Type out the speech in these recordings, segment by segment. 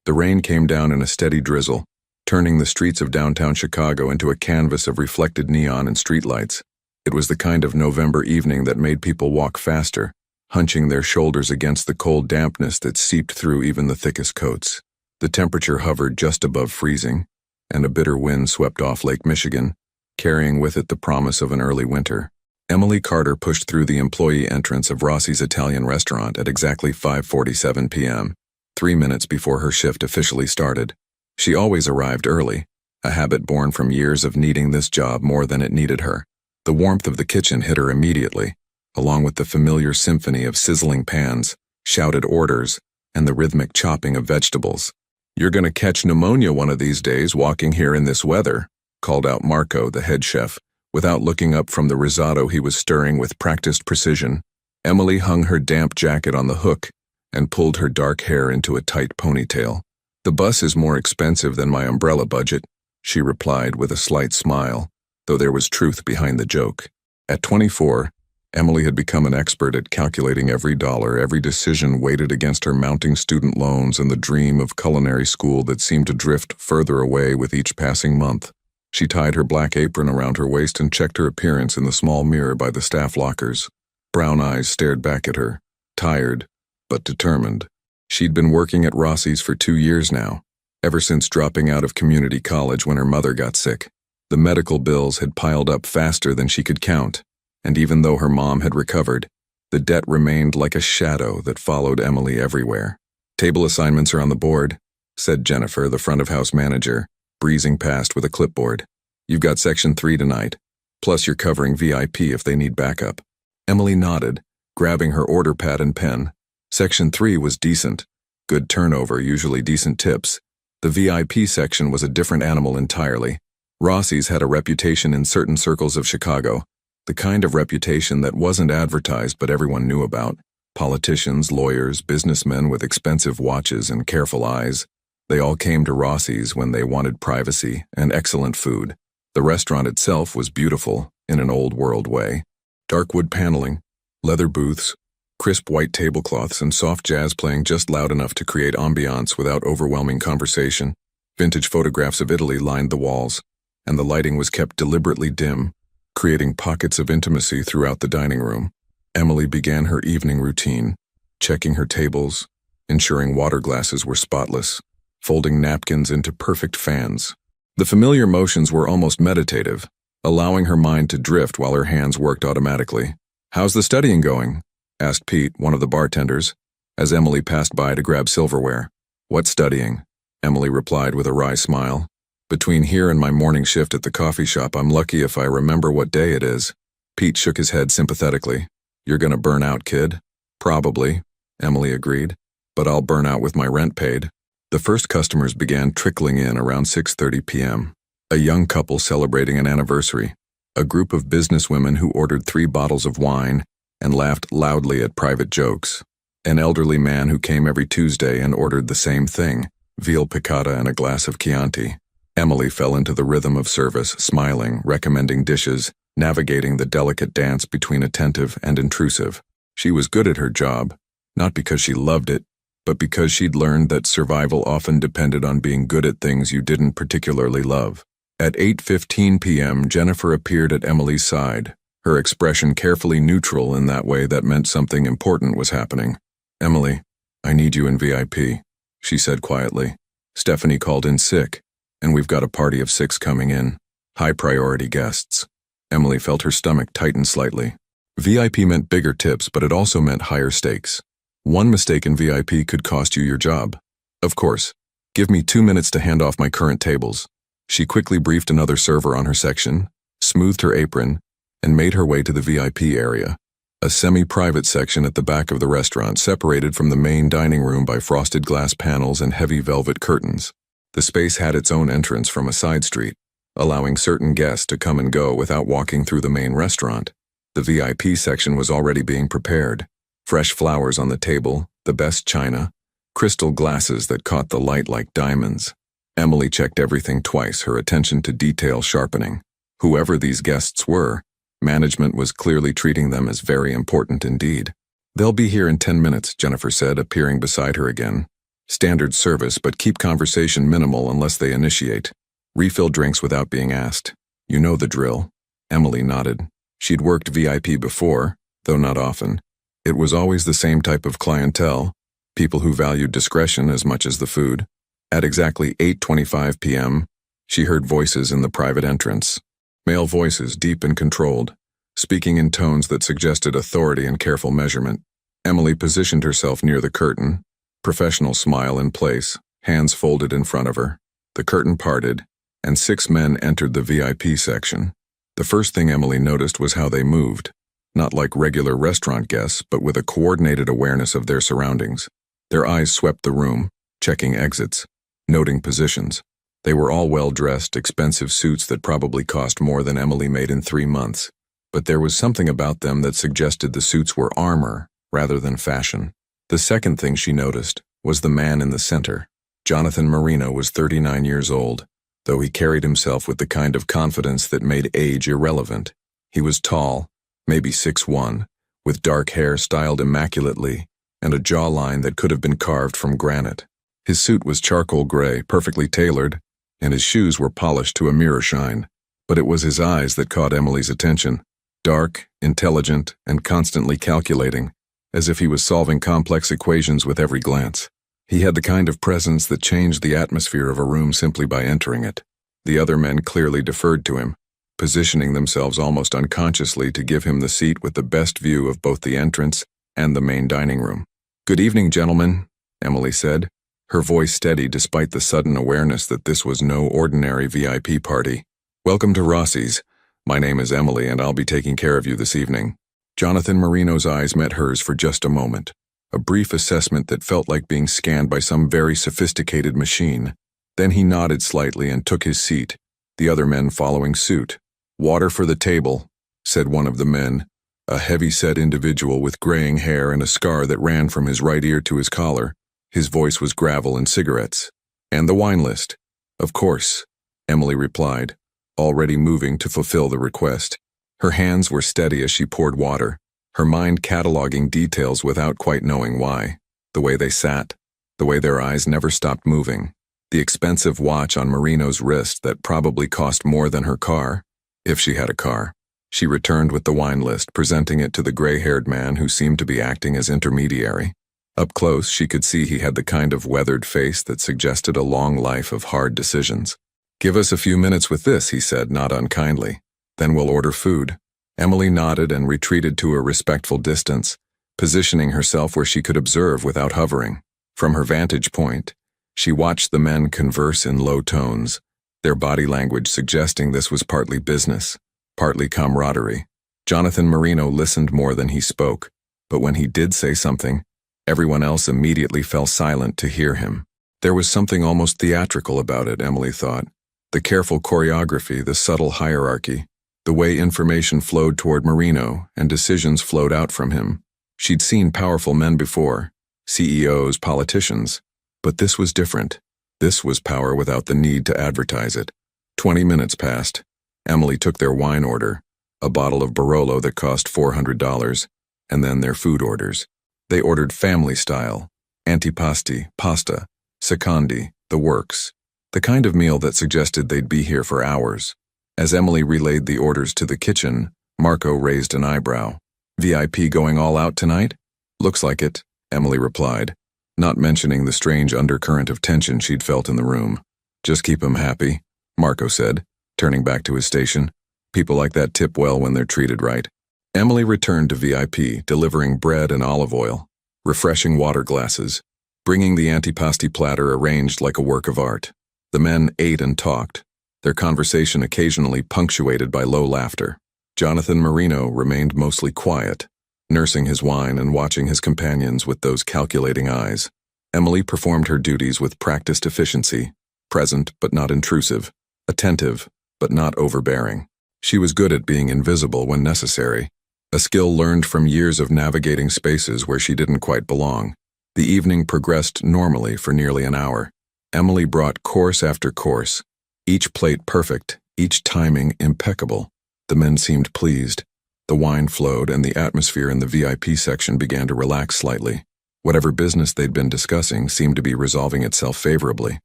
The rain came down in a steady drizzle, turning the streets of downtown Chicago into a canvas of reflected neon and streetlights. It was the kind of November evening that made people walk faster, hunching their shoulders against the cold dampness that seeped through even the thickest coats. The temperature hovered just above freezing, and a bitter wind swept off Lake Michigan, carrying with it the promise of an early winter. Emily Carter pushed through the employee entrance of Rossi's Italian restaurant at exactly 5:47 p.m., 3 minutes before her shift officially started. She always arrived early, a habit born from years of needing this job more than it needed her. The warmth of the kitchen hit her immediately, along with the familiar symphony of sizzling pans, shouted orders, and the rhythmic chopping of vegetables. "You're gonna catch pneumonia one of these days walking here in this weather," called out Marco, the head chef, without looking up from the risotto he was stirring with practiced precision. Emily hung her damp jacket on the hook and pulled her dark hair into a tight ponytail. "The bus is more expensive than my umbrella budget," she replied with a slight smile, though there was truth behind the joke. At 24, Emily had become an expert at calculating every dollar, every decision weighted against her mounting student loans and the dream of culinary school that seemed to drift further away with each passing month. She tied her black apron around her waist and checked her appearance in the small mirror by the staff lockers. Brown eyes stared back at her, tired, but determined. She'd been working at Rossi's for 2 years now, ever since dropping out of community college when her mother got sick. The medical bills had piled up faster than she could count, and even though her mom had recovered, the debt remained like a shadow that followed Emily everywhere. "Table assignments are on the board," said Jennifer, the front-of-house manager, breezing past with a clipboard. "You've got Section 3 tonight, plus you're covering VIP if they need backup." Emily nodded, grabbing her order pad and pen. Section 3 was decent, good turnover, usually decent tips. The VIP section was a different animal entirely. Rossi's had a reputation in certain circles of Chicago, the kind of reputation that wasn't advertised but everyone knew about. Politicians, lawyers, businessmen with expensive watches and careful eyes, they all came to Rossi's when they wanted privacy and excellent food. The restaurant itself was beautiful, in an old-world way. Dark wood paneling, leather booths, crisp white tablecloths, and soft jazz playing just loud enough to create ambiance without overwhelming conversation. Vintage photographs of Italy lined the walls, and the lighting was kept deliberately dim, creating pockets of intimacy throughout the dining room. Emily began her evening routine, checking her tables, ensuring water glasses were spotless, folding napkins into perfect fans. The familiar motions were almost meditative, allowing her mind to drift while her hands worked automatically. "How's the studying going?" asked Pete, one of the bartenders, as Emily passed by to grab silverware. "What studying?" Emily replied with a wry smile. "Between here and my morning shift at the coffee shop, I'm lucky if I remember what day it is." Pete shook his head sympathetically. "You're gonna burn out, kid." "Probably," Emily agreed, "but I'll burn out with my rent paid." The first customers began trickling in around 6:30 p.m. A young couple celebrating an anniversary, a group of businesswomen who ordered 3 bottles of wine and laughed loudly at private jokes, an elderly man who came every Tuesday and ordered the same thing, veal piccata and a glass of Chianti. Emily fell into the rhythm of service, smiling, recommending dishes, navigating the delicate dance between attentive and intrusive. She was good at her job, not because she loved it, but because she'd learned that survival often depended on being good at things you didn't particularly love. At 8:15 p.m., Jennifer appeared at Emily's side, her expression carefully neutral in that way that meant something important was happening. "Emily, I need you in VIP," she said quietly. "Stephanie called in sick, and we've got a party of 6 coming in. High-priority guests." Emily felt her stomach tighten slightly. VIP meant bigger tips, but it also meant higher stakes. One mistake in VIP could cost you your job. "Of course. Give me 2 minutes to hand off my current tables." She quickly briefed another server on her section, smoothed her apron, and made her way to the VIP area, a semi-private section at the back of the restaurant separated from the main dining room by frosted glass panels and heavy velvet curtains. The space had its own entrance from a side street, allowing certain guests to come and go without walking through the main restaurant. The VIP section was already being prepared. Fresh flowers on the table, the best china, crystal glasses that caught the light like diamonds. Emily checked everything twice, her attention to detail sharpening. Whoever these guests were, management was clearly treating them as very important indeed. "They'll be here in 10 minutes, Jennifer said, appearing beside her again. Standard service, but keep conversation minimal unless they initiate. Refill drinks without being asked. You know the drill. Emily nodded. She'd worked VIP before, though not often. It was always the same type of clientele, people who valued discretion as much as the food. At exactly 8:25 p.m., she heard voices in the private entrance. Male voices, deep and controlled, speaking in tones that suggested authority and careful measurement. Emily positioned herself near the curtain, professional smile in place, hands folded in front of her. The curtain parted, and 6 men entered the VIP section. The first thing Emily noticed was how they moved, not like regular restaurant guests, but with a coordinated awareness of their surroundings. Their eyes swept the room, checking exits, noting positions. They were all well-dressed, expensive suits that probably cost more than Emily made in 3 months. But there was something about them that suggested the suits were armor rather than fashion. The second thing she noticed was the man in the center. Jonathan Marino was 39 years old, though he carried himself with the kind of confidence that made age irrelevant. He was tall, maybe 6'1", with dark hair styled immaculately and a jawline that could have been carved from granite. His suit was charcoal gray, perfectly tailored, and his shoes were polished to a mirror shine. But it was his eyes that caught Emily's attention. Dark, intelligent, and constantly calculating, as if he was solving complex equations with every glance. He had the kind of presence that changed the atmosphere of a room simply by entering it. The other men clearly deferred to him, positioning themselves almost unconsciously to give him the seat with the best view of both the entrance and the main dining room. "Good evening, gentlemen," Emily said, her voice steady despite the sudden awareness that this was no ordinary VIP party. "Welcome to Rossi's. My name is Emily, and I'll be taking care of you this evening." Jonathan Marino's eyes met hers for just a moment, a brief assessment that felt like being scanned by some very sophisticated machine. Then he nodded slightly and took his seat, the other men following suit. "Water for the table," said one of the men, a heavy-set individual with graying hair and a scar that ran from his right ear to his collar. His voice was gravel and cigarettes. "And the wine list." "Of course," Emily replied, already moving to fulfill the request. Her hands were steady as she poured water, her mind cataloging details without quite knowing why. The way they sat, the way their eyes never stopped moving, the expensive watch on Marino's wrist that probably cost more than her car, if she had a car. She returned with the wine list, presenting it to the gray-haired man who seemed to be acting as intermediary. Up close, she could see he had the kind of weathered face that suggested a long life of hard decisions. "Give us a few minutes with this," he said, not unkindly. "Then we'll order food." Emily nodded and retreated to a respectful distance, positioning herself where she could observe without hovering. From her vantage point, she watched the men converse in low tones, their body language suggesting this was partly business, partly camaraderie. Jonathan Marino listened more than he spoke, but when he did say something, everyone else immediately fell silent to hear him. There was something almost theatrical about it, Emily thought. The careful choreography, the subtle hierarchy, the way information flowed toward Marino and decisions flowed out from him. She'd seen powerful men before, CEOs, politicians, but this was different. This was power without the need to advertise it. 20 minutes passed. Emily took their wine order, a bottle of Barolo that cost $400, and then their food orders. They ordered family style, antipasti, pasta, secondi, the works, the kind of meal that suggested they'd be here for hours. As Emily relayed the orders to the kitchen, Marco raised an eyebrow. "VIP going all out tonight?" "Looks like it," Emily replied, not mentioning the strange undercurrent of tension she'd felt in the room. "Just keep 'em happy," Marco said, turning back to his station. "People like that tip well when they're treated right." Emily returned to VIP, delivering bread and olive oil, refreshing water glasses, bringing the antipasti platter arranged like a work of art. The men ate and talked, their conversation occasionally punctuated by low laughter. Jonathan Marino remained mostly quiet, nursing his wine and watching his companions with those calculating eyes. Emily performed her duties with practiced efficiency, present but not intrusive, attentive but not overbearing. She was good at being invisible when necessary, a skill learned from years of navigating spaces where she didn't quite belong. The evening progressed normally for nearly an hour. Emily brought course after course, each plate perfect, each timing impeccable. The men seemed pleased. The wine flowed and the atmosphere in the VIP section began to relax slightly. Whatever business they'd been discussing seemed to be resolving itself favorably.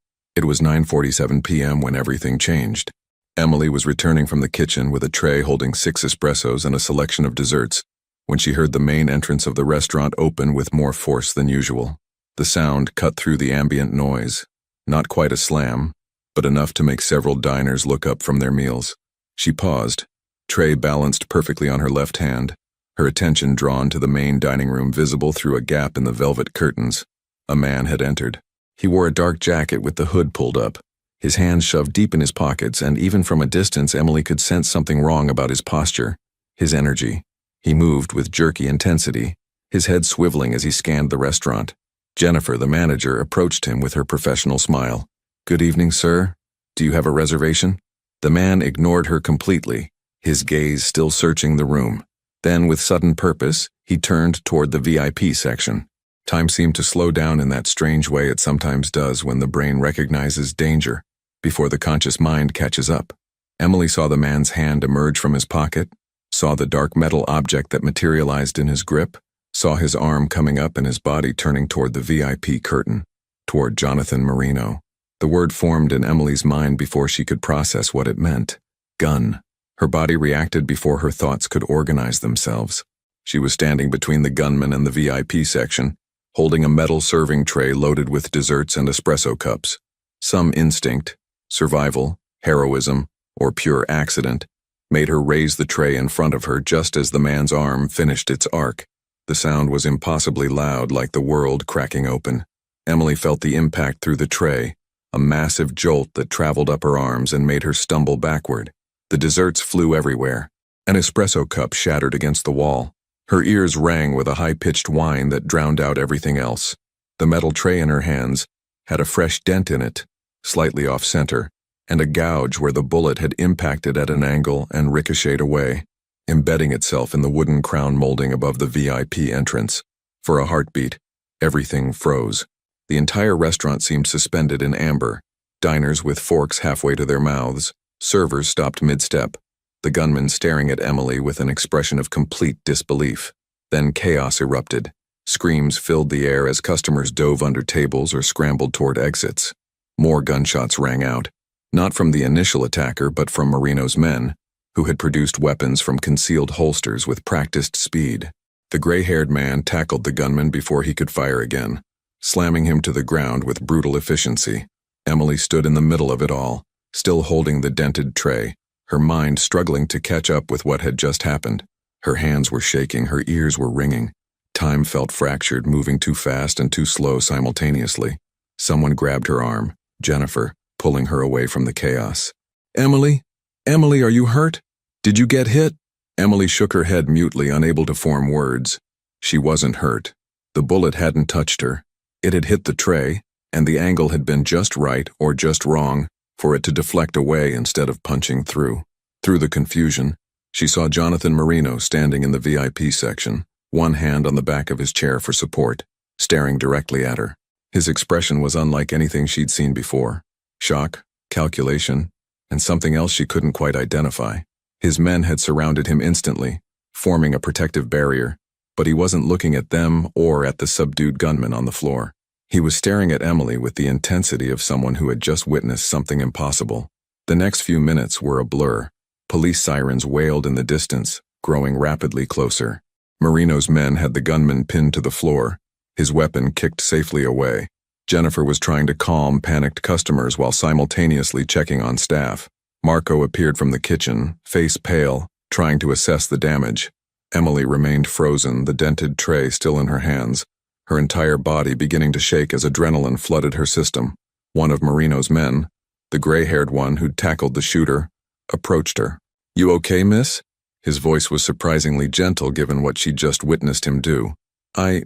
It was 9:47 p.m. when everything changed. Emily was returning from the kitchen with a tray holding 6 espressos and a selection of desserts when she heard the main entrance of the restaurant open with more force than usual. The sound cut through the ambient noise. Not quite a slam, but enough to make several diners look up from their meals. She paused, tray balanced perfectly on her left hand, her attention drawn to the main dining room visible through a gap in the velvet curtains. A man had entered. He wore a dark jacket with the hood pulled up, his hands shoved deep in his pockets, and even from a distance Emily could sense something wrong about his posture, his energy. He moved with jerky intensity, his head swiveling as he scanned the restaurant. Jennifer, the manager, approached him with her professional smile. "Good evening, sir. Do you have a reservation?" The man ignored her completely, his gaze still searching the room. Then, with sudden purpose, he turned toward the VIP section. Time seemed to slow down in that strange way it sometimes does when the brain recognizes danger, before the conscious mind catches up. Emily saw the man's hand emerge from his pocket, saw the dark metal object that materialized in his grip, saw his arm coming up and his body turning toward the VIP curtain, toward Jonathan Marino. The word formed in Emily's mind before she could process what it meant. Gun. Her body reacted before her thoughts could organize themselves. She was standing between the gunman and the VIP section, holding a metal serving tray loaded with desserts and espresso cups. Some instinct, survival, heroism, or pure accident, made her raise the tray in front of her just as the man's arm finished its arc. The sound was impossibly loud, like the world cracking open. Emily felt the impact through the tray, a massive jolt that traveled up her arms and made her stumble backward. The desserts flew everywhere. An espresso cup shattered against the wall. Her ears rang with a high-pitched whine that drowned out everything else. The metal tray in her hands had a fresh dent in it, slightly off-center, and a gouge where the bullet had impacted at an angle and ricocheted away, embedding itself in the wooden crown molding above the VIP entrance. For a heartbeat, everything froze. The entire restaurant seemed suspended in amber. Diners with forks halfway to their mouths, servers stopped mid-step, the gunman staring at Emily with an expression of complete disbelief. Then chaos erupted. Screams filled the air as customers dove under tables or scrambled toward exits. More gunshots rang out, not from the initial attacker but from Marino's men, who had produced weapons from concealed holsters with practiced speed. The gray-haired man tackled the gunman before he could fire again, slamming him to the ground with brutal efficiency. Emily stood in the middle of it all, still holding the dented tray, her mind struggling to catch up with what had just happened. Her hands were shaking, her ears were ringing. Time felt fractured, moving too fast and too slow simultaneously. Someone grabbed her arm, Jennifer, pulling her away from the chaos. "Emily? Emily, are you hurt? Did you get hit?" Emily shook her head mutely, unable to form words. She wasn't hurt. The bullet hadn't touched her. It had hit the tray, and the angle had been just right or just wrong for it to deflect away instead of punching through. Through the confusion, she saw Jonathan Marino standing in the VIP section, one hand on the back of his chair for support, staring directly at her. His expression was unlike anything she'd seen before. Shock, calculation, and something else she couldn't quite identify. His men had surrounded him instantly, forming a protective barrier, but he wasn't looking at them or at the subdued gunman on the floor. He was staring at Emily with the intensity of someone who had just witnessed something impossible. The next few minutes were a blur. Police sirens wailed in the distance, growing rapidly closer. Marino's men had the gunman pinned to the floor, his weapon kicked safely away. Jennifer was trying to calm panicked customers while simultaneously checking on staff. Marco appeared from the kitchen, face pale, trying to assess the damage. Emily remained frozen, the dented tray still in her hands, her entire body beginning to shake as adrenaline flooded her system. One of Marino's men, the gray-haired one who'd tackled the shooter, approached her. "You okay, miss?" His voice was surprisingly gentle given what she'd just witnessed him do. I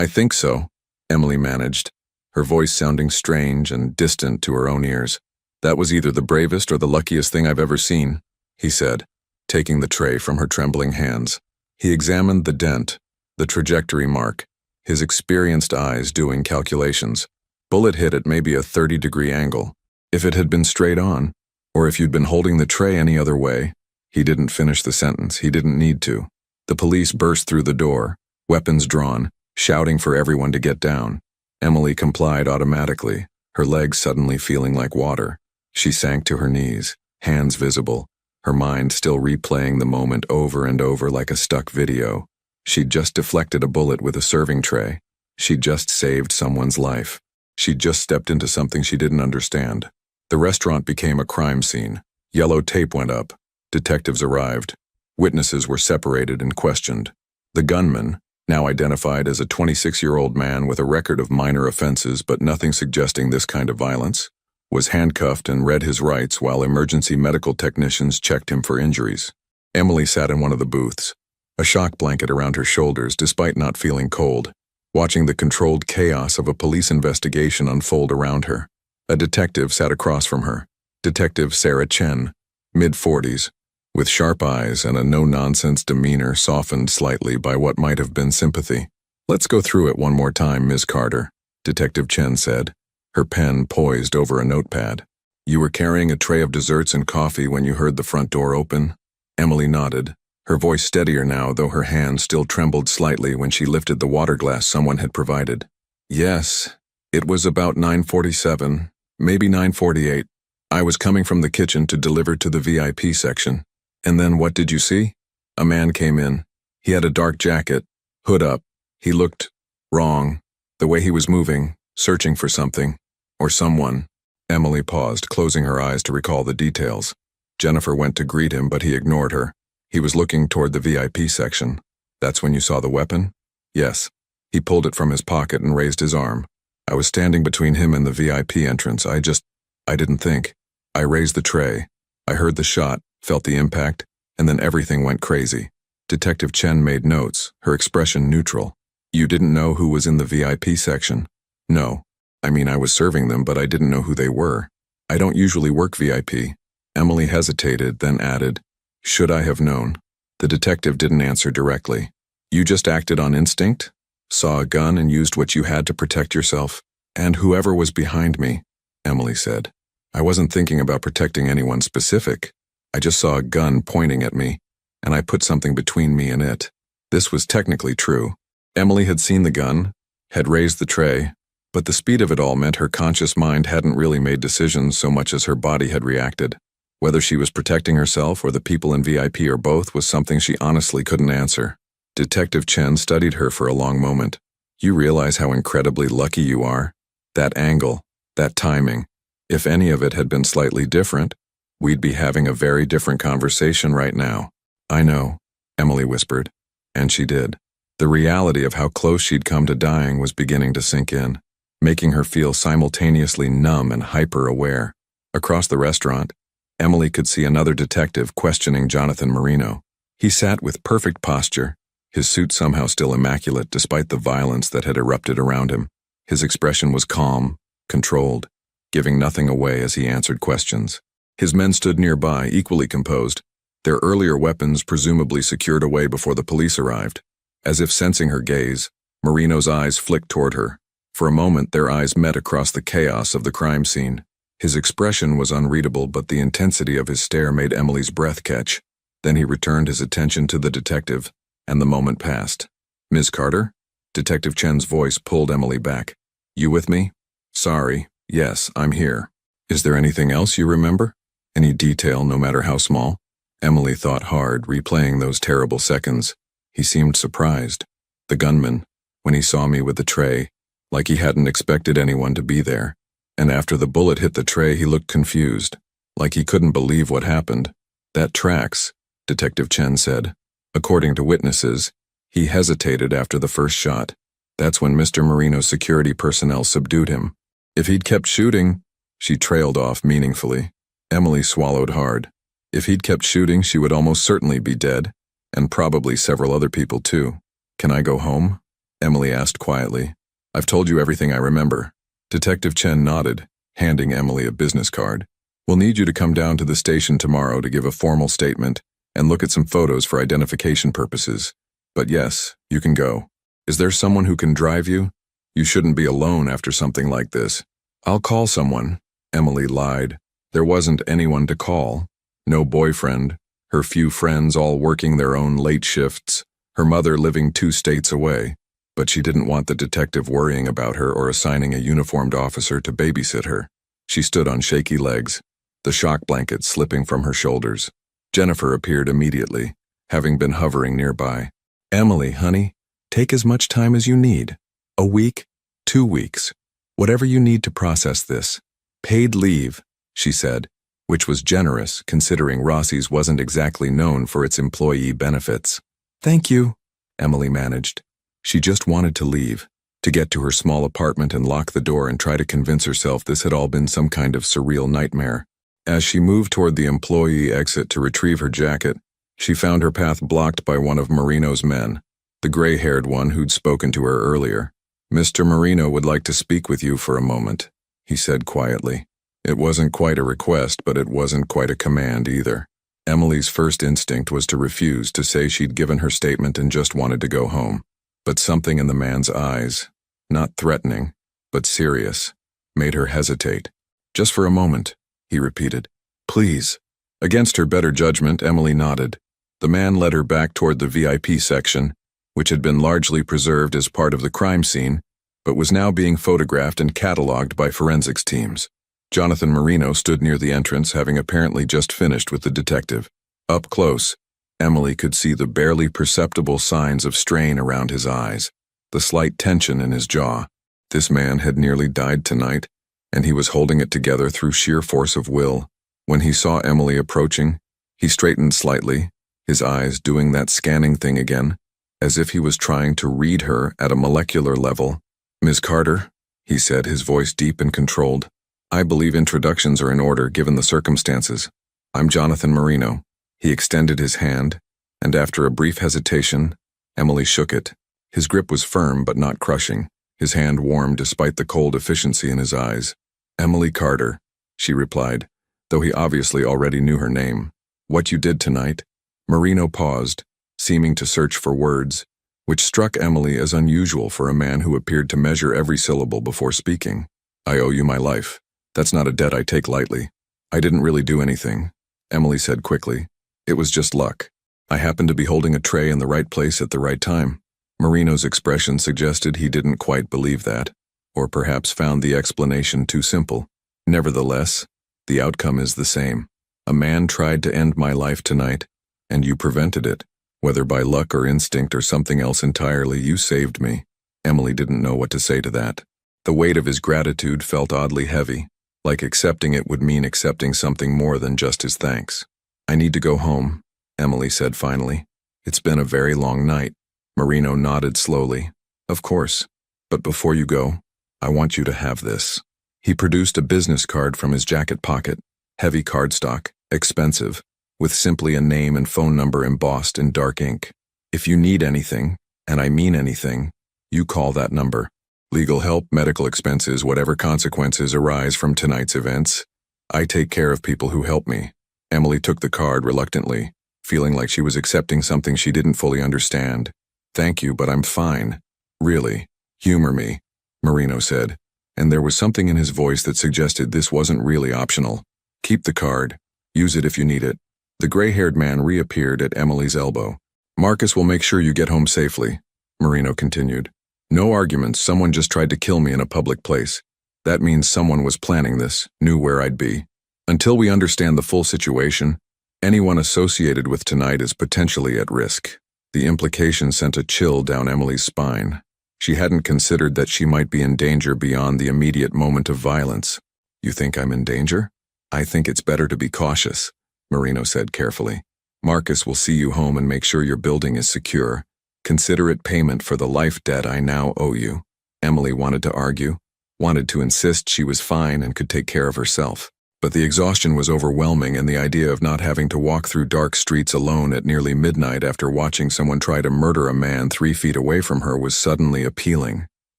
think so," Emily managed, her voice sounding strange and distant to her own ears. "That was either the bravest or the luckiest thing I've ever seen," he said, taking the tray from her trembling hands. He examined the dent, the trajectory mark, his experienced eyes doing calculations. Bullet hit at maybe a 30-degree angle. If it had been straight on, or if you'd been holding the tray any other way. He didn't finish the sentence. He didn't need to. The police burst through the door, weapons drawn, shouting for everyone to get down. Emily complied automatically, her legs suddenly feeling like water. She sank to her knees, hands visible, her mind still replaying the moment over and over like a stuck video. She'd just deflected a bullet with a serving tray. She'd just saved someone's life. She'd just stepped into something she didn't understand. The restaurant became a crime scene. Yellow tape went up. Detectives arrived. Witnesses were separated and questioned. The gunman, now identified as a 26-year-old man with a record of minor offenses but nothing suggesting this kind of violence, was handcuffed and read his rights while emergency medical technicians checked him for injuries. Emily sat in one of the booths, a shock blanket around her shoulders despite not feeling cold, watching the controlled chaos of a police investigation unfold around her. A detective sat across from her, Detective Sarah Chen, mid-40s, with sharp eyes and a no-nonsense demeanor softened slightly by what might have been sympathy. "Let's go through it one more time, Ms. Carter," Detective Chen said, her pen poised over a notepad. "You were carrying a tray of desserts and coffee when you heard the front door open?" Emily nodded, her voice steadier now though her hand still trembled slightly when she lifted the water glass someone had provided. "Yes, it was about 9:47, maybe 9:48. I was coming from the kitchen to deliver to the VIP section. And then what did you see? A man came in. He had a dark jacket, hood up. He looked wrong, the way he was moving, searching for something, or someone." Emily paused, closing her eyes to recall the details. Jennifer went to greet him, but he ignored her. He was looking toward the VIP section. "That's when you saw the weapon?" "Yes." He pulled it from his pocket and raised his arm. "I was standing between him and the VIP entrance. I didn't think. I raised the tray. I heard the shot, felt the impact, and then everything went crazy." Detective Chen made notes, her expression neutral. "You didn't know who was in the VIP section?" "No. I mean, I was serving them, but I didn't know who they were. I don't usually work VIP." Emily hesitated, then added, "Should I have known?" The detective didn't answer directly. "You just acted on instinct? Saw a gun and used what you had to protect yourself?" "And whoever was behind me," Emily said. "I wasn't thinking about protecting anyone specific. I just saw a gun pointing at me, and I put something between me and it." This was technically true. Emily had seen the gun, had raised the tray, but the speed of it all meant her conscious mind hadn't really made decisions so much as her body had reacted. Whether she was protecting herself or the people in VIP or both was something she honestly couldn't answer. Detective Chen studied her for a long moment. "You realize how incredibly lucky you are? That angle, that timing. If any of it had been slightly different, we'd be having a very different conversation right now." "I know," Emily whispered. And she did. The reality of how close she'd come to dying was beginning to sink in, making her feel simultaneously numb and hyper-aware. Across the restaurant, Emily could see another detective questioning Jonathan Marino. He sat with perfect posture, his suit somehow still immaculate despite the violence that had erupted around him. His expression was calm, controlled, giving nothing away as he answered questions. His men stood nearby, equally composed, their earlier weapons presumably secured away before the police arrived. As if sensing her gaze, Marino's eyes flicked toward her. For a moment, their eyes met across the chaos of the crime scene. His expression was unreadable, but the intensity of his stare made Emily's breath catch. Then he returned his attention to the detective, and the moment passed. "Ms. Carter?" Detective Chen's voice pulled Emily back. "You with me?" "Sorry. Yes, I'm here. Is there anything else you remember? Any detail, no matter how small?" Emily thought hard, replaying those terrible seconds. He seemed surprised. The gunman, when he saw me with the tray, like he hadn't expected anyone to be there. And after the bullet hit the tray, he looked confused, like he couldn't believe what happened. "That tracks," Detective Chen said. "According to witnesses, he hesitated after the first shot. That's when Mr. Marino's security personnel subdued him. If he'd kept shooting," she trailed off meaningfully. Emily swallowed hard. "If he'd kept shooting, she would almost certainly be dead, and probably several other people too." "Can I go home?" Emily asked quietly. "I've told you everything I remember." Detective Chen nodded, handing Emily a business card. "We'll need you to come down to the station tomorrow to give a formal statement and look at some photos for identification purposes. But yes, you can go. Is there someone who can drive you? You shouldn't be alone after something like this." "I'll call someone," Emily lied. There wasn't anyone to call. No boyfriend, her few friends all working their own late shifts, her mother living 2 states away. but she didn't want the detective worrying about her or assigning a uniformed officer to babysit her. She stood on shaky legs, the shock blanket slipping from her shoulders. Jennifer appeared immediately, having been hovering nearby. "Emily, honey, take as much time as you need. A week, 2 weeks, whatever you need to process this. Paid leave," she said, which was generous considering Rossi's wasn't exactly known for its employee benefits. "Thank you," Emily managed. She just wanted to leave, to get to her small apartment and lock the door and try to convince herself this had all been some kind of surreal nightmare. As she moved toward the employee exit to retrieve her jacket, she found her path blocked by one of Marino's men, the gray-haired one who'd spoken to her earlier. "Mr. Marino would like to speak with you for a moment," he said quietly. It wasn't quite a request, but it wasn't quite a command either. Emily's first instinct was to refuse, to say she'd given her statement and just wanted to go home. But something in the man's eyes, not threatening, but serious, made her hesitate. "Just for a moment," he repeated. "Please." Against her better judgment, Emily nodded. The man led her back toward the VIP section, which had been largely preserved as part of the crime scene, but was now being photographed and catalogued by forensics teams. Jonathan Marino stood near the entrance, having apparently just finished with the detective. Up close, Emily could see the barely perceptible signs of strain around his eyes, the slight tension in his jaw. This man had nearly died tonight, and he was holding it together through sheer force of will. When he saw Emily approaching, he straightened slightly, his eyes doing that scanning thing again, as if he was trying to read her at a molecular level. "Ms. Carter," he said, his voice deep and controlled. "I believe introductions are in order given the circumstances. I'm Jonathan Marino." He extended his hand, and after a brief hesitation, Emily shook it. His grip was firm but not crushing, his hand warm despite the cold efficiency in his eyes. "Emily Carter," she replied, though he obviously already knew her name. "What you did tonight?" Marino paused, seeming to search for words, which struck Emily as unusual for a man who appeared to measure every syllable before speaking. "I owe you my life. That's not a debt I take lightly." "I didn't really do anything," Emily said quickly. "It was just luck. I happened to be holding a tray in the right place at the right time." Marino's expression suggested he didn't quite believe that, or perhaps found the explanation too simple. "Nevertheless, the outcome is the same. A man tried to end my life tonight, and you prevented it. Whether by luck or instinct or something else entirely, you saved me." Emily didn't know what to say to that. The weight of his gratitude felt oddly heavy, like accepting it would mean accepting something more than just his thanks. "I need to go home," Emily said finally. "It's been a very long night." Marino nodded slowly. "Of course. But before you go, I want you to have this." He produced a business card from his jacket pocket, heavy cardstock, expensive, with simply a name and phone number embossed in dark ink. "If you need anything, and I mean anything, you call that number. Legal help, medical expenses, whatever consequences arise from tonight's events. I take care of people who help me." Emily took the card reluctantly, feeling like she was accepting something she didn't fully understand. "Thank you, but I'm fine. Really. Humor me," Marino said, and there was something in his voice that suggested this wasn't really optional. "Keep the card. Use it if you need it." The gray-haired man reappeared at Emily's elbow. "Marcus will make sure you get home safely," Marino continued. "No arguments, someone just tried to kill me in a public place. That means someone was planning this, knew where I'd be. Until we understand the full situation, anyone associated with tonight is potentially at risk." The implication sent a chill down Emily's spine. She hadn't considered that she might be in danger beyond the immediate moment of violence. "You think I'm in danger? I think it's better to be cautious," Marino said carefully. "Marcus will see you home and make sure your building is secure. Consider it payment for the life debt I now owe you." Emily wanted to argue, wanted to insist she was fine and could take care of herself. But the exhaustion was overwhelming, and the idea of not having to walk through dark streets alone at nearly midnight after watching someone try to murder a man 3 feet away from her was suddenly appealing.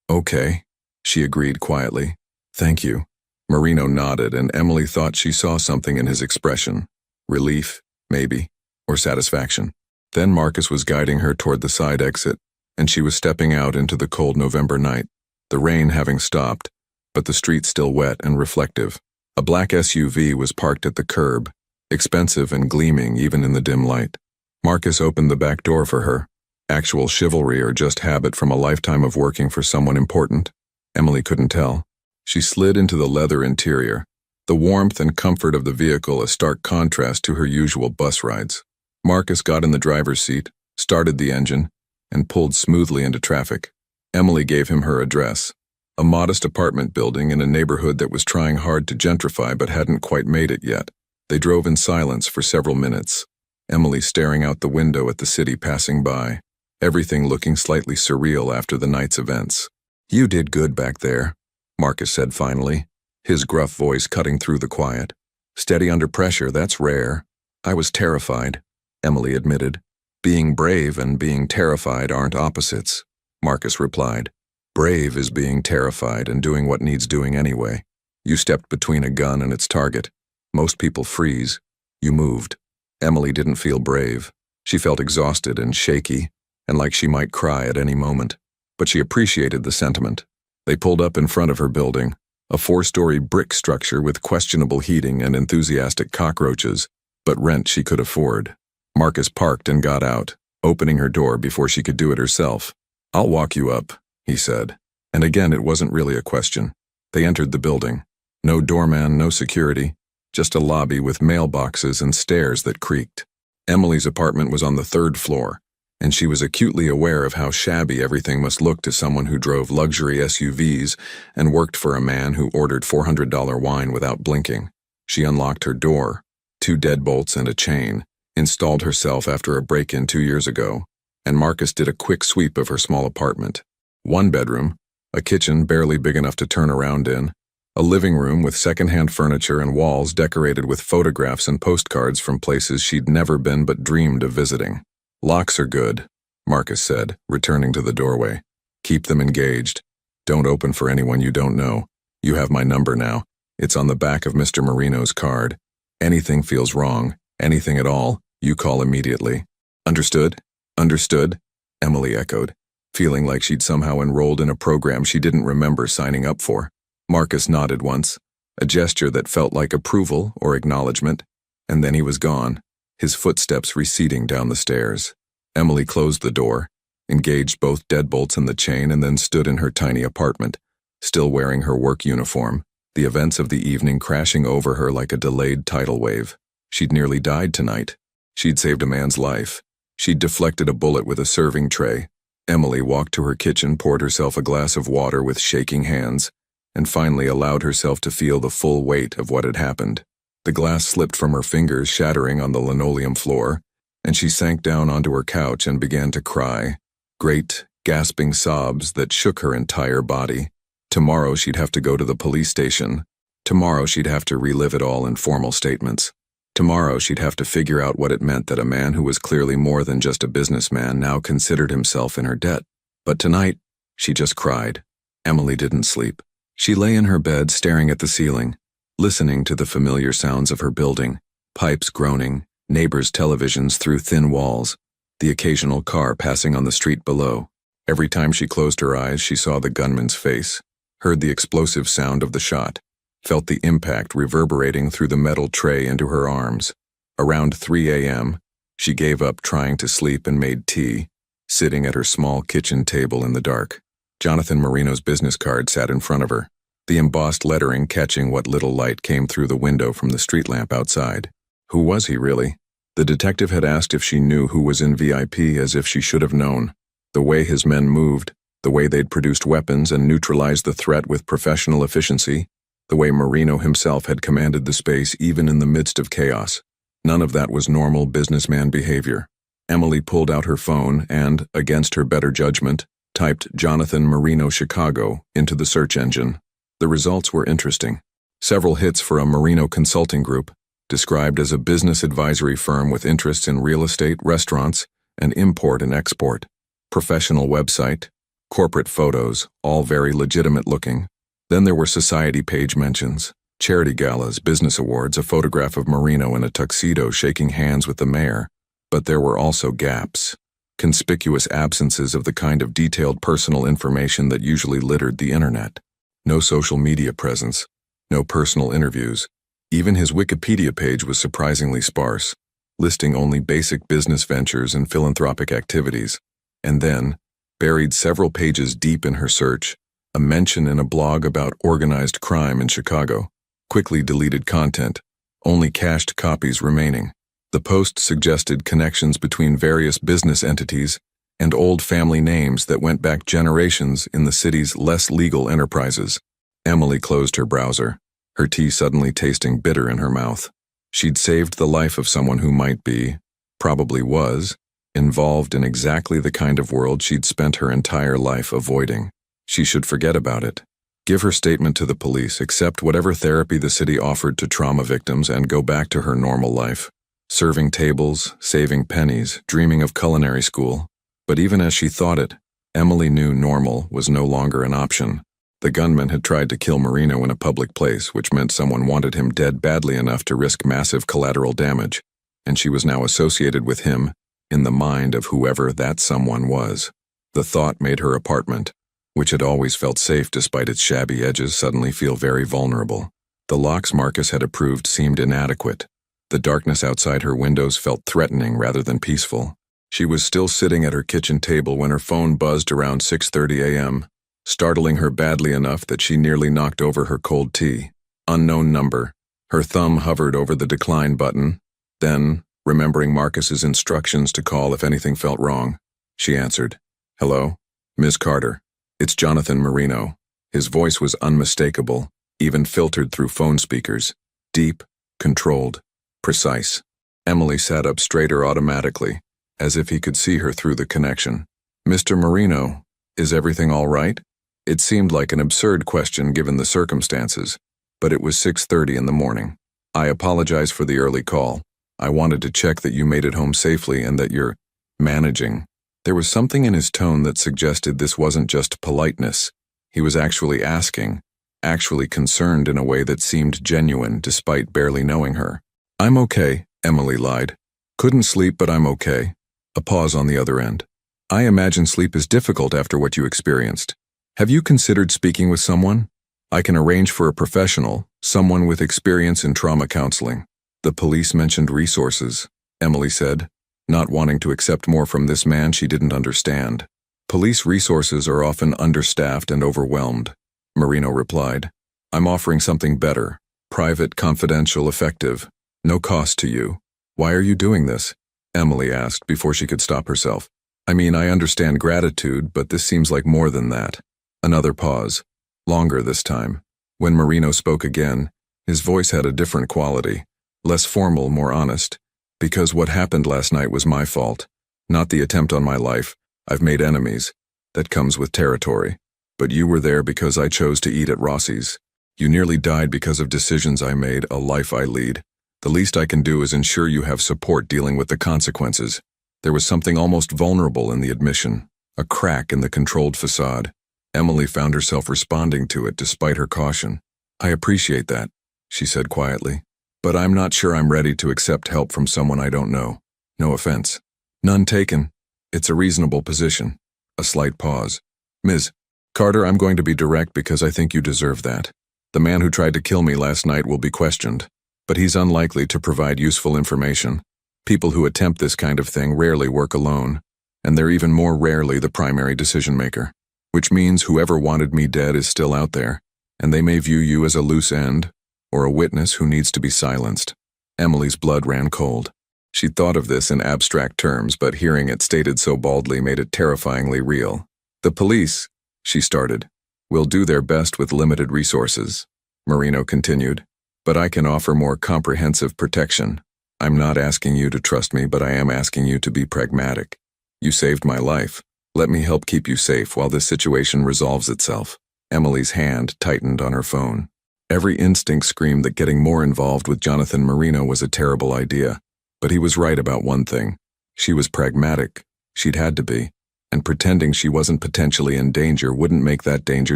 "Okay," she agreed quietly. "Thank you." Marino nodded, and Emily thought she saw something in his expression. Relief, maybe, or satisfaction. Then Marcus was guiding her toward the side exit, and she was stepping out into the cold November night, the rain having stopped, but the street still wet and reflective. A black SUV was parked at the curb, expensive and gleaming even in the dim light. Marcus opened the back door for her, Actual chivalry or just habit from a lifetime of working for someone important? Emily couldn't tell. She slid into the leather interior, the warmth and comfort of the vehicle a stark contrast to her usual bus rides. Marcus got in the driver's seat, started the engine, and pulled smoothly into traffic. Emily gave him her address, a modest apartment building in a neighborhood that was trying hard to gentrify but hadn't quite made it yet. They drove in silence for several minutes, Emily staring out the window at the city passing by, everything looking slightly surreal after the night's events. "You did good back there," Marcus said finally, his gruff voice cutting through the quiet. "Steady under pressure, that's rare." "I was terrified," Emily admitted. "Being brave and being terrified aren't opposites," Marcus replied. "Brave is being terrified and doing what needs doing anyway. You stepped between a gun and its target. Most people freeze. You moved." Emily didn't feel brave. She felt exhausted and shaky, and like she might cry at any moment. But she appreciated the sentiment. They pulled up in front of her building, a 4-story brick structure with questionable heating and enthusiastic cockroaches, but rent she could afford. Marcus parked and got out, opening her door before she could do it herself. "I'll walk you up," he said. And again, it wasn't really a question. They entered the building. No doorman, no security, just a lobby with mailboxes and stairs that creaked. Emily's apartment was on the 3rd floor, and she was acutely aware of how shabby everything must look to someone who drove luxury SUVs and worked for a man who ordered $400 wine without blinking. She unlocked her door, 2 deadbolts and a chain, installed herself after a break-in 2 years ago, and Marcus did a quick sweep of her small apartment. 1 bedroom, a kitchen barely big enough to turn around in, a living room with second-hand furniture and walls decorated with photographs and postcards from places she'd never been but dreamed of visiting. "Locks are good," Marcus said, returning to the doorway. "Keep them engaged. Don't open for anyone you don't know. You have my number now. It's on the back of Mr. Marino's card. Anything feels wrong, anything at all, you call immediately." "Understood? Understood?" Emily echoed, feeling like she'd somehow enrolled in a program she didn't remember signing up for. Marcus nodded once, a gesture that felt like approval or acknowledgement, and then he was gone, his footsteps receding down the stairs. Emily closed the door, engaged both deadbolts in the chain, and then stood in her tiny apartment, still wearing her work uniform, the events of the evening crashing over her like a delayed tidal wave. She'd nearly died tonight. She'd saved a man's life. She'd deflected a bullet with a serving tray. Emily walked to her kitchen, poured herself a glass of water with shaking hands, and finally allowed herself to feel the full weight of what had happened. The glass slipped from her fingers, shattering on the linoleum floor, and she sank down onto her couch and began to cry, great, gasping sobs that shook her entire body. Tomorrow she'd have to go to the police station. Tomorrow she'd have to relive it all in formal statements. Tomorrow she'd have to figure out what it meant that a man who was clearly more than just a businessman now considered himself in her debt. But tonight, she just cried. Emily didn't sleep. She lay in her bed staring at the ceiling, listening to the familiar sounds of her building, pipes groaning, neighbors' televisions through thin walls, the occasional car passing on the street below. Every time she closed her eyes, she saw the gunman's face, heard the explosive sound of the shot, felt the impact reverberating through the metal tray into her arms. Around 3 a.m., she gave up trying to sleep and made tea, sitting at her small kitchen table in the dark. Jonathan Marino's business card sat in front of her, the embossed lettering catching what little light came through the window from the street lamp outside. Who was he, really? The detective had asked if she knew who was in VIP, as if she should have known. The way his men moved, the way they'd produced weapons and neutralized the threat with professional efficiency, the way Marino himself had commanded the space even in the midst of chaos. None of that was normal businessman behavior. Emily pulled out her phone and, against her better judgment, typed Jonathan Marino Chicago into the search engine. The results were interesting. Several hits for a Marino consulting group, described as a business advisory firm with interests in real estate, restaurants, and import and export. Professional website, corporate photos, all very legitimate looking. Then there were society page mentions, charity galas, business awards, a photograph of Marino in a tuxedo shaking hands with the mayor. But there were also gaps. Conspicuous absences of the kind of detailed personal information that usually littered the internet. No social media presence, no personal interviews. Even his Wikipedia page was surprisingly sparse, listing only basic business ventures and philanthropic activities. And then, buried several pages deep in her search, a mention in a blog about organized crime in Chicago. Quickly deleted content, only cached copies remaining. The post suggested connections between various business entities and old family names that went back generations in the city's less legal enterprises. Emily closed her browser, her tea suddenly tasting bitter in her mouth. She'd saved the life of someone who might be, probably was, involved in exactly the kind of world she'd spent her entire life avoiding. She should forget about it. Give her statement to the police, accept whatever therapy the city offered to trauma victims, and go back to her normal life. Serving tables, saving pennies, dreaming of culinary school. But even as she thought it, Emily knew normal was no longer an option. The gunman had tried to kill Marino in a public place, which meant someone wanted him dead badly enough to risk massive collateral damage, and she was now associated with him in the mind of whoever that someone was. The thought made her apartment, which had always felt safe despite its shabby edges, suddenly feel very vulnerable. The locks Marcus had approved seemed inadequate. The darkness outside her windows felt threatening rather than peaceful. She was still sitting at her kitchen table when her phone buzzed around 6:30 a.m., startling her badly enough that she nearly knocked over her cold tea. Unknown number. Her thumb hovered over the decline button. Then, remembering Marcus's instructions to call if anything felt wrong, she answered. "Hello? Ms. Carter. It's Jonathan Marino." His voice was unmistakable, even filtered through phone speakers. Deep, controlled, precise. Emily sat up straighter automatically, as if he could see her through the connection. "Mr. Marino, is everything all right?" It seemed like an absurd question given the circumstances, but it was 6:30 in the morning. "I apologize for the early call. I wanted to check that you made it home safely and that you're managing." There was something in his tone that suggested this wasn't just politeness. He was actually asking, actually concerned in a way that seemed genuine despite barely knowing her. "I'm okay," Emily lied. "Couldn't sleep, but I'm okay." A pause on the other end. "I imagine sleep is difficult after what you experienced. Have you considered speaking with someone? I can arrange for a professional, someone with experience in trauma counseling." "The police mentioned resources," Emily said, not wanting to accept more from this man she didn't understand. "Police resources are often understaffed and overwhelmed," Marino replied. "I'm offering something better, private, confidential, effective, no cost to you." "Why are you doing this?" Emily asked before she could stop herself. "I mean, I understand gratitude, but this seems like more than that." Another pause, longer this time. When Marino spoke again, his voice had a different quality, less formal, more honest. "Because what happened last night was my fault, not the attempt on my life. I've made enemies. That comes with territory. But you were there because I chose to eat at Rossi's. You nearly died because of decisions I made, a life I lead. The least I can do is ensure you have support dealing with the consequences." There was something almost vulnerable in the admission, a crack in the controlled facade. Emily found herself responding to it despite her caution. "I appreciate that," she said quietly. "But I'm not sure I'm ready to accept help from someone I don't know. No offense." "None taken. It's a reasonable position." A slight pause. "Ms. Carter, I'm going to be direct because I think you deserve that. The man who tried to kill me last night will be questioned, but he's unlikely to provide useful information. People who attempt this kind of thing rarely work alone, and they're even more rarely the primary decision maker. Which means whoever wanted me dead is still out there, and they may view you as a loose end, or a witness who needs to be silenced." Emily's blood ran cold. She thought of this in abstract terms, but hearing it stated so baldly made it terrifyingly real. "The police," she started, "will do their best with limited resources," Marino continued, "but I can offer more comprehensive protection. I'm not asking you to trust me, but I am asking you to be pragmatic. You saved my life. Let me help keep you safe while this situation resolves itself." Emily's hand tightened on her phone. Every instinct screamed that getting more involved with Jonathan Marino was a terrible idea, but he was right about one thing. She was pragmatic. She'd had to be, and pretending she wasn't potentially in danger wouldn't make that danger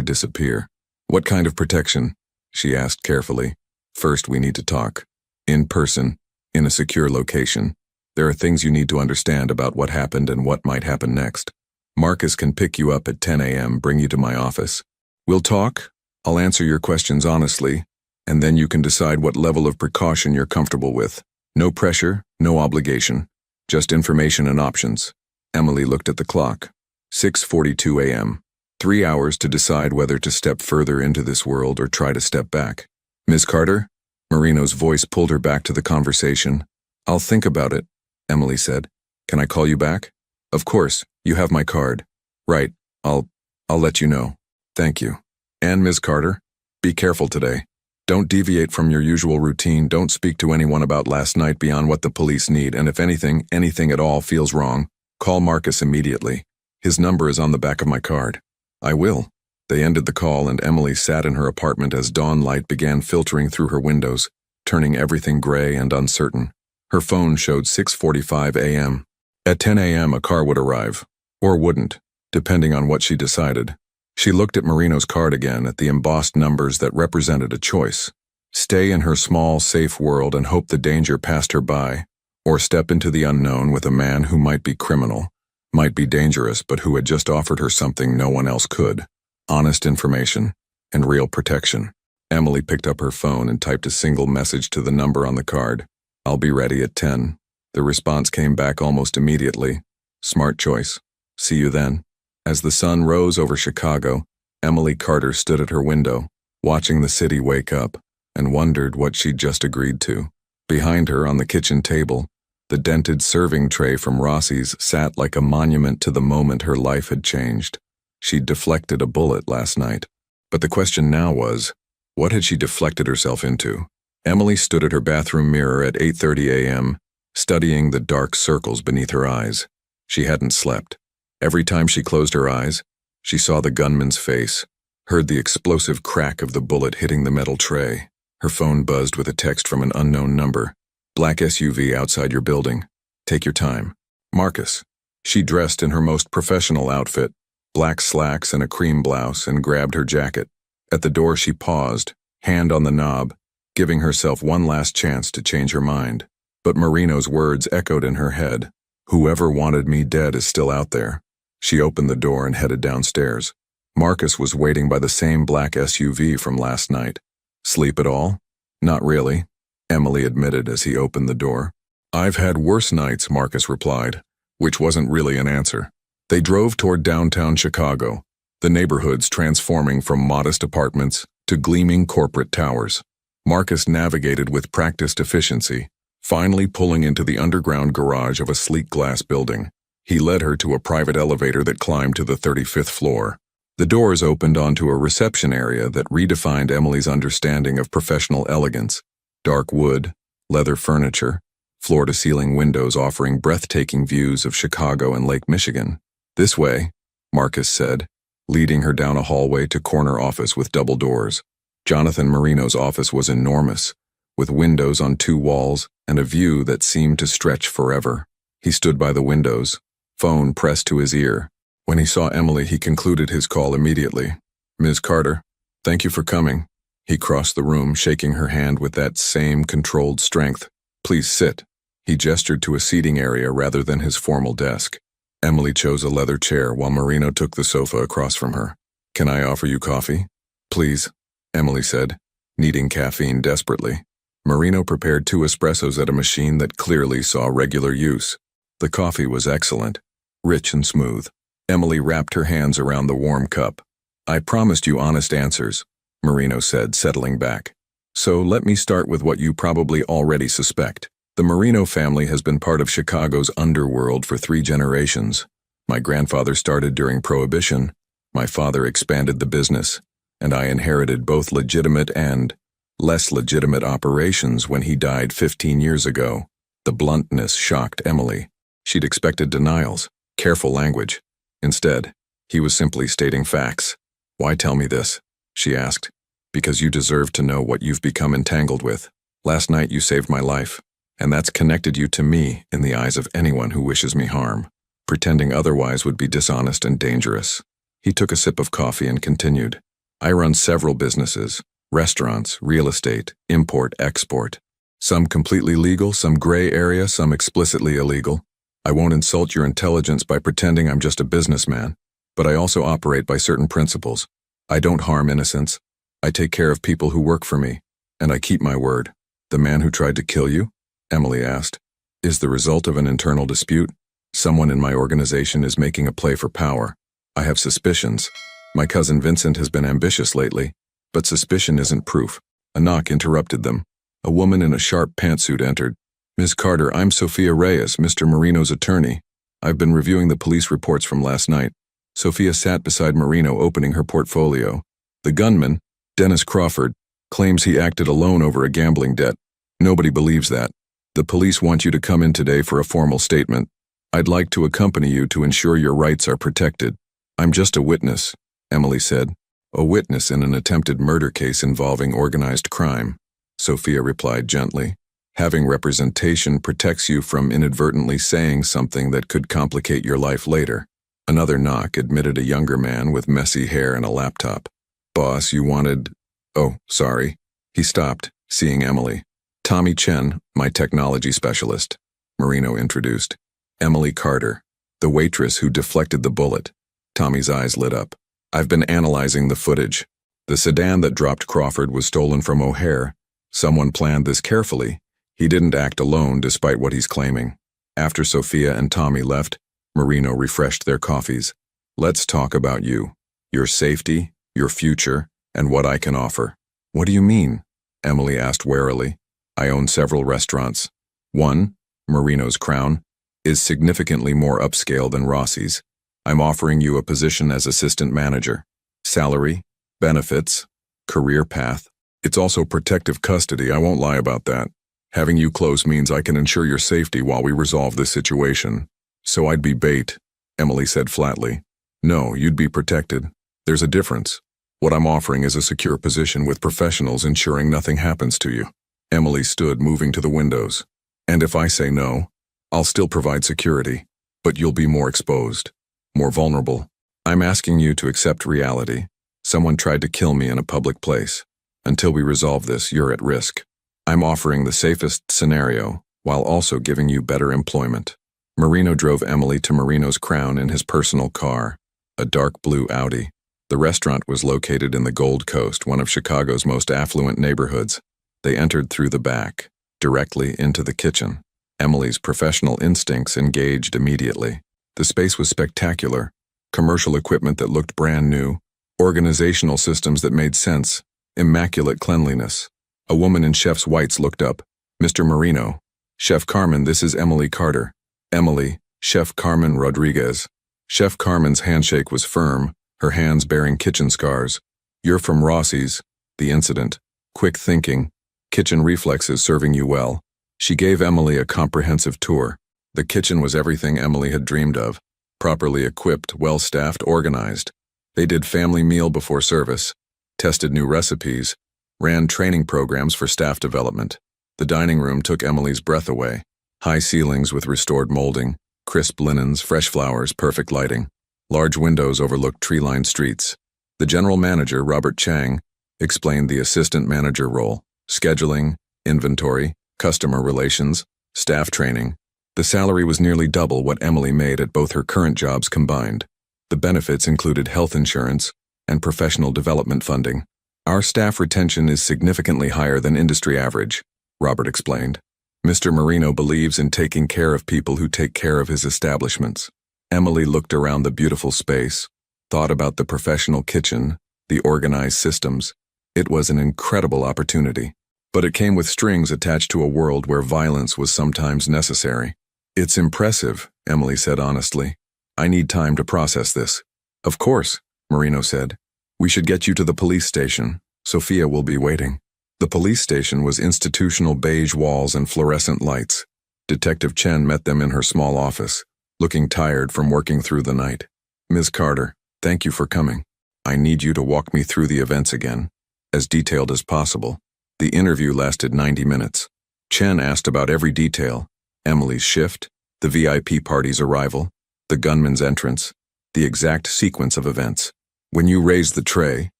disappear. "What kind of protection?" she asked carefully. "First, we need to talk. In person, in a secure location. There are things you need to understand about what happened and what might happen next. Marcus can pick you up at 10 a.m., bring you to my office. We'll talk. I'll answer your questions honestly, and then you can decide what level of precaution you're comfortable with. No pressure, no obligation. Just information and options." Emily looked at the clock. 6:42 a.m. 3 hours to decide whether to step further into this world or try to step back. Ms. Carter? Marino's voice pulled her back to the conversation. I'll think about it, Emily said. Can I call you back? Of course, you have my card. Right, I'll let you know. Thank you. And Ms. Carter, be careful today. Don't deviate from your usual routine. Don't speak to anyone about last night beyond what the police need, and if anything at all feels wrong, call Marcus immediately. His number is on the back of my card. I will. They ended the call and Emily sat in her apartment as dawn light began filtering through her windows, turning everything gray and uncertain. Her phone showed 6:45 a.m. At 10 a.m. a car would arrive, or wouldn't, depending on what she decided. She looked at Marino's card again, at the embossed numbers that represented a choice. Stay in her small, safe world and hope the danger passed her by, or step into the unknown with a man who might be criminal, might be dangerous, but who had just offered her something no one else could. Honest information and real protection. Emily picked up her phone and typed a single message to the number on the card. I'll be ready at 10. The response came back almost immediately. Smart choice. See you then. As the sun rose over Chicago, Emily Carter stood at her window, watching the city wake up, and wondered what she'd just agreed to. Behind her on the kitchen table, the dented serving tray from Rossi's sat like a monument to the moment her life had changed. She'd deflected a bullet last night. But the question now was, what had she deflected herself into? Emily stood at her bathroom mirror at 8:30 a.m., studying the dark circles beneath her eyes. She hadn't slept. Every time she closed her eyes, she saw the gunman's face, heard the explosive crack of the bullet hitting the metal tray. Her phone buzzed with a text from an unknown number. Black SUV outside your building. Take your time. Marcus. She dressed in her most professional outfit, black slacks and a cream blouse, and grabbed her jacket. At the door she paused, hand on the knob, giving herself one last chance to change her mind. But Marino's words echoed in her head. Whoever wanted me dead is still out there. She opened the door and headed downstairs. Marcus was waiting by the same black SUV from last night. Sleep at all? Not really, Emily admitted as he opened the door. I've had worse nights, Marcus replied, which wasn't really an answer. They drove toward downtown Chicago, the neighborhoods transforming from modest apartments to gleaming corporate towers. Marcus navigated with practiced efficiency, finally pulling into the underground garage of a sleek glass building. He led her to a private elevator that climbed to the 35th floor. The doors opened onto a reception area that redefined Emily's understanding of professional elegance. Dark wood, leather furniture, floor-to-ceiling windows offering breathtaking views of Chicago and Lake Michigan. This way, Marcus said, leading her down a hallway to corner office with double doors. Jonathan Marino's office was enormous, with windows on 2 walls and a view that seemed to stretch forever. He stood by the windows, phone pressed to his ear. When he saw Emily, he concluded his call immediately. Ms. Carter, thank you for coming. He crossed the room, shaking her hand with that same controlled strength. Please sit. He gestured to a seating area rather than his formal desk. Emily chose a leather chair while Marino took the sofa across from her. Can I offer you coffee? Please, Emily said, needing caffeine desperately. Marino prepared 2 espressos at a machine that clearly saw regular use. The coffee was excellent, rich and smooth. Emily wrapped her hands around the warm cup. I promised you honest answers, Marino said, settling back. So let me start with what you probably already suspect. The Marino family has been part of Chicago's underworld for 3 generations. My grandfather started during Prohibition, my father expanded the business, and I inherited both legitimate and less legitimate operations when he died 15 years ago. The bluntness shocked Emily. She'd expected denials, careful language. Instead, he was simply stating facts. Why tell me this? She asked. Because you deserve to know what you've become entangled with. Last night you saved my life, and that's connected you to me in the eyes of anyone who wishes me harm. Pretending otherwise would be dishonest and dangerous. He took a sip of coffee and continued. I run several businesses, restaurants, real estate, import, export. Some completely legal, some gray area, some explicitly illegal. I won't insult your intelligence by pretending I'm just a businessman, but I also operate by certain principles. I don't harm innocents. I take care of people who work for me, and I keep my word. The man who tried to kill you? Emily asked. Is the result of an internal dispute? Someone in my organization is making a play for power. I have suspicions. My cousin Vincent has been ambitious lately, but suspicion isn't proof. A knock interrupted them. A woman in a sharp pantsuit entered. Ms. Carter, I'm Sophia Reyes, Mr. Marino's attorney. I've been reviewing the police reports from last night. Sophia sat beside Marino, opening her portfolio. The gunman, Dennis Crawford, claims he acted alone over a gambling debt. Nobody believes that. The police want you to come in today for a formal statement. I'd like to accompany you to ensure your rights are protected. I'm just a witness, Emily said. A witness in an attempted murder case involving organized crime, Sophia replied gently. Having representation protects you from inadvertently saying something that could complicate your life later. Another knock admitted a younger man with messy hair and a laptop. Boss, you wanted... Oh, sorry. He stopped, seeing Emily. Tommy Chen, my technology specialist, Marino introduced. Emily Carter, the waitress who deflected the bullet. Tommy's eyes lit up. I've been analyzing the footage. The sedan that dropped Crawford was stolen from O'Hare. Someone planned this carefully. He didn't act alone despite what he's claiming. After Sophia and Tommy left, Marino refreshed their coffees. Let's talk about you, your safety, your future, and what I can offer. What do you mean? Emily asked warily. I own several restaurants. One, Marino's Crown, is significantly more upscale than Rossi's. I'm offering you a position as assistant manager. Salary, benefits, career path. It's also protective custody, I won't lie about that. Having you close means I can ensure your safety while we resolve this situation. So I'd be bait, Emily said flatly. No, you'd be protected. There's a difference. What I'm offering is a secure position with professionals ensuring nothing happens to you. Emily stood, moving to the windows. And if I say no, I'll still provide security, but you'll be more exposed, more vulnerable. I'm asking you to accept reality. Someone tried to kill me in a public place. Until we resolve this, you're at risk. I'm offering the safest scenario, while also giving you better employment. Marino drove Emily to Marino's Crown in his personal car, a dark blue Audi. The restaurant was located in the Gold Coast, one of Chicago's most affluent neighborhoods. They entered through the back, directly into the kitchen. Emily's professional instincts engaged immediately. The space was spectacular. Commercial equipment that looked brand new, organizational systems that made sense, immaculate cleanliness. A woman in chef's whites looked up. Mr. Marino. Chef Carmen, this is Emily Carter. Emily, Chef Carmen Rodriguez. Chef Carmen's handshake was firm, her hands bearing kitchen scars. You're from Rossi's. The incident. Quick thinking. Kitchen reflexes serving you well. She gave Emily a comprehensive tour. The kitchen was everything Emily had dreamed of. Properly equipped, well-staffed, organized. They did family meal before service, tested new recipes, ran training programs for staff development. The dining room took Emily's breath away. High ceilings with restored molding, crisp linens, fresh flowers, perfect lighting. Large windows overlooked tree-lined streets. The general manager, Robert Chang, explained the assistant manager role, scheduling, inventory, customer relations, staff training. The salary was nearly double what Emily made at both her current jobs combined. The benefits included health insurance and professional development funding. Our staff retention is significantly higher than industry average, Robert explained. Mr. Marino believes in taking care of people who take care of his establishments. Emily looked around the beautiful space, thought about the professional kitchen, the organized systems. It was an incredible opportunity. But it came with strings attached to a world where violence was sometimes necessary. It's impressive, Emily said honestly. I need time to process this. Of course, Marino said. We should get you to the police station. Sophia will be waiting. The police station was institutional beige walls and fluorescent lights. Detective Chen met them in her small office, looking tired from working through the night. Ms. Carter, thank you for coming. I need you to walk me through the events again, as detailed as possible. The interview lasted 90 minutes. Chen asked about every detail: Emily's shift, the VIP party's arrival, the gunman's entrance, the exact sequence of events. When you raised the tray,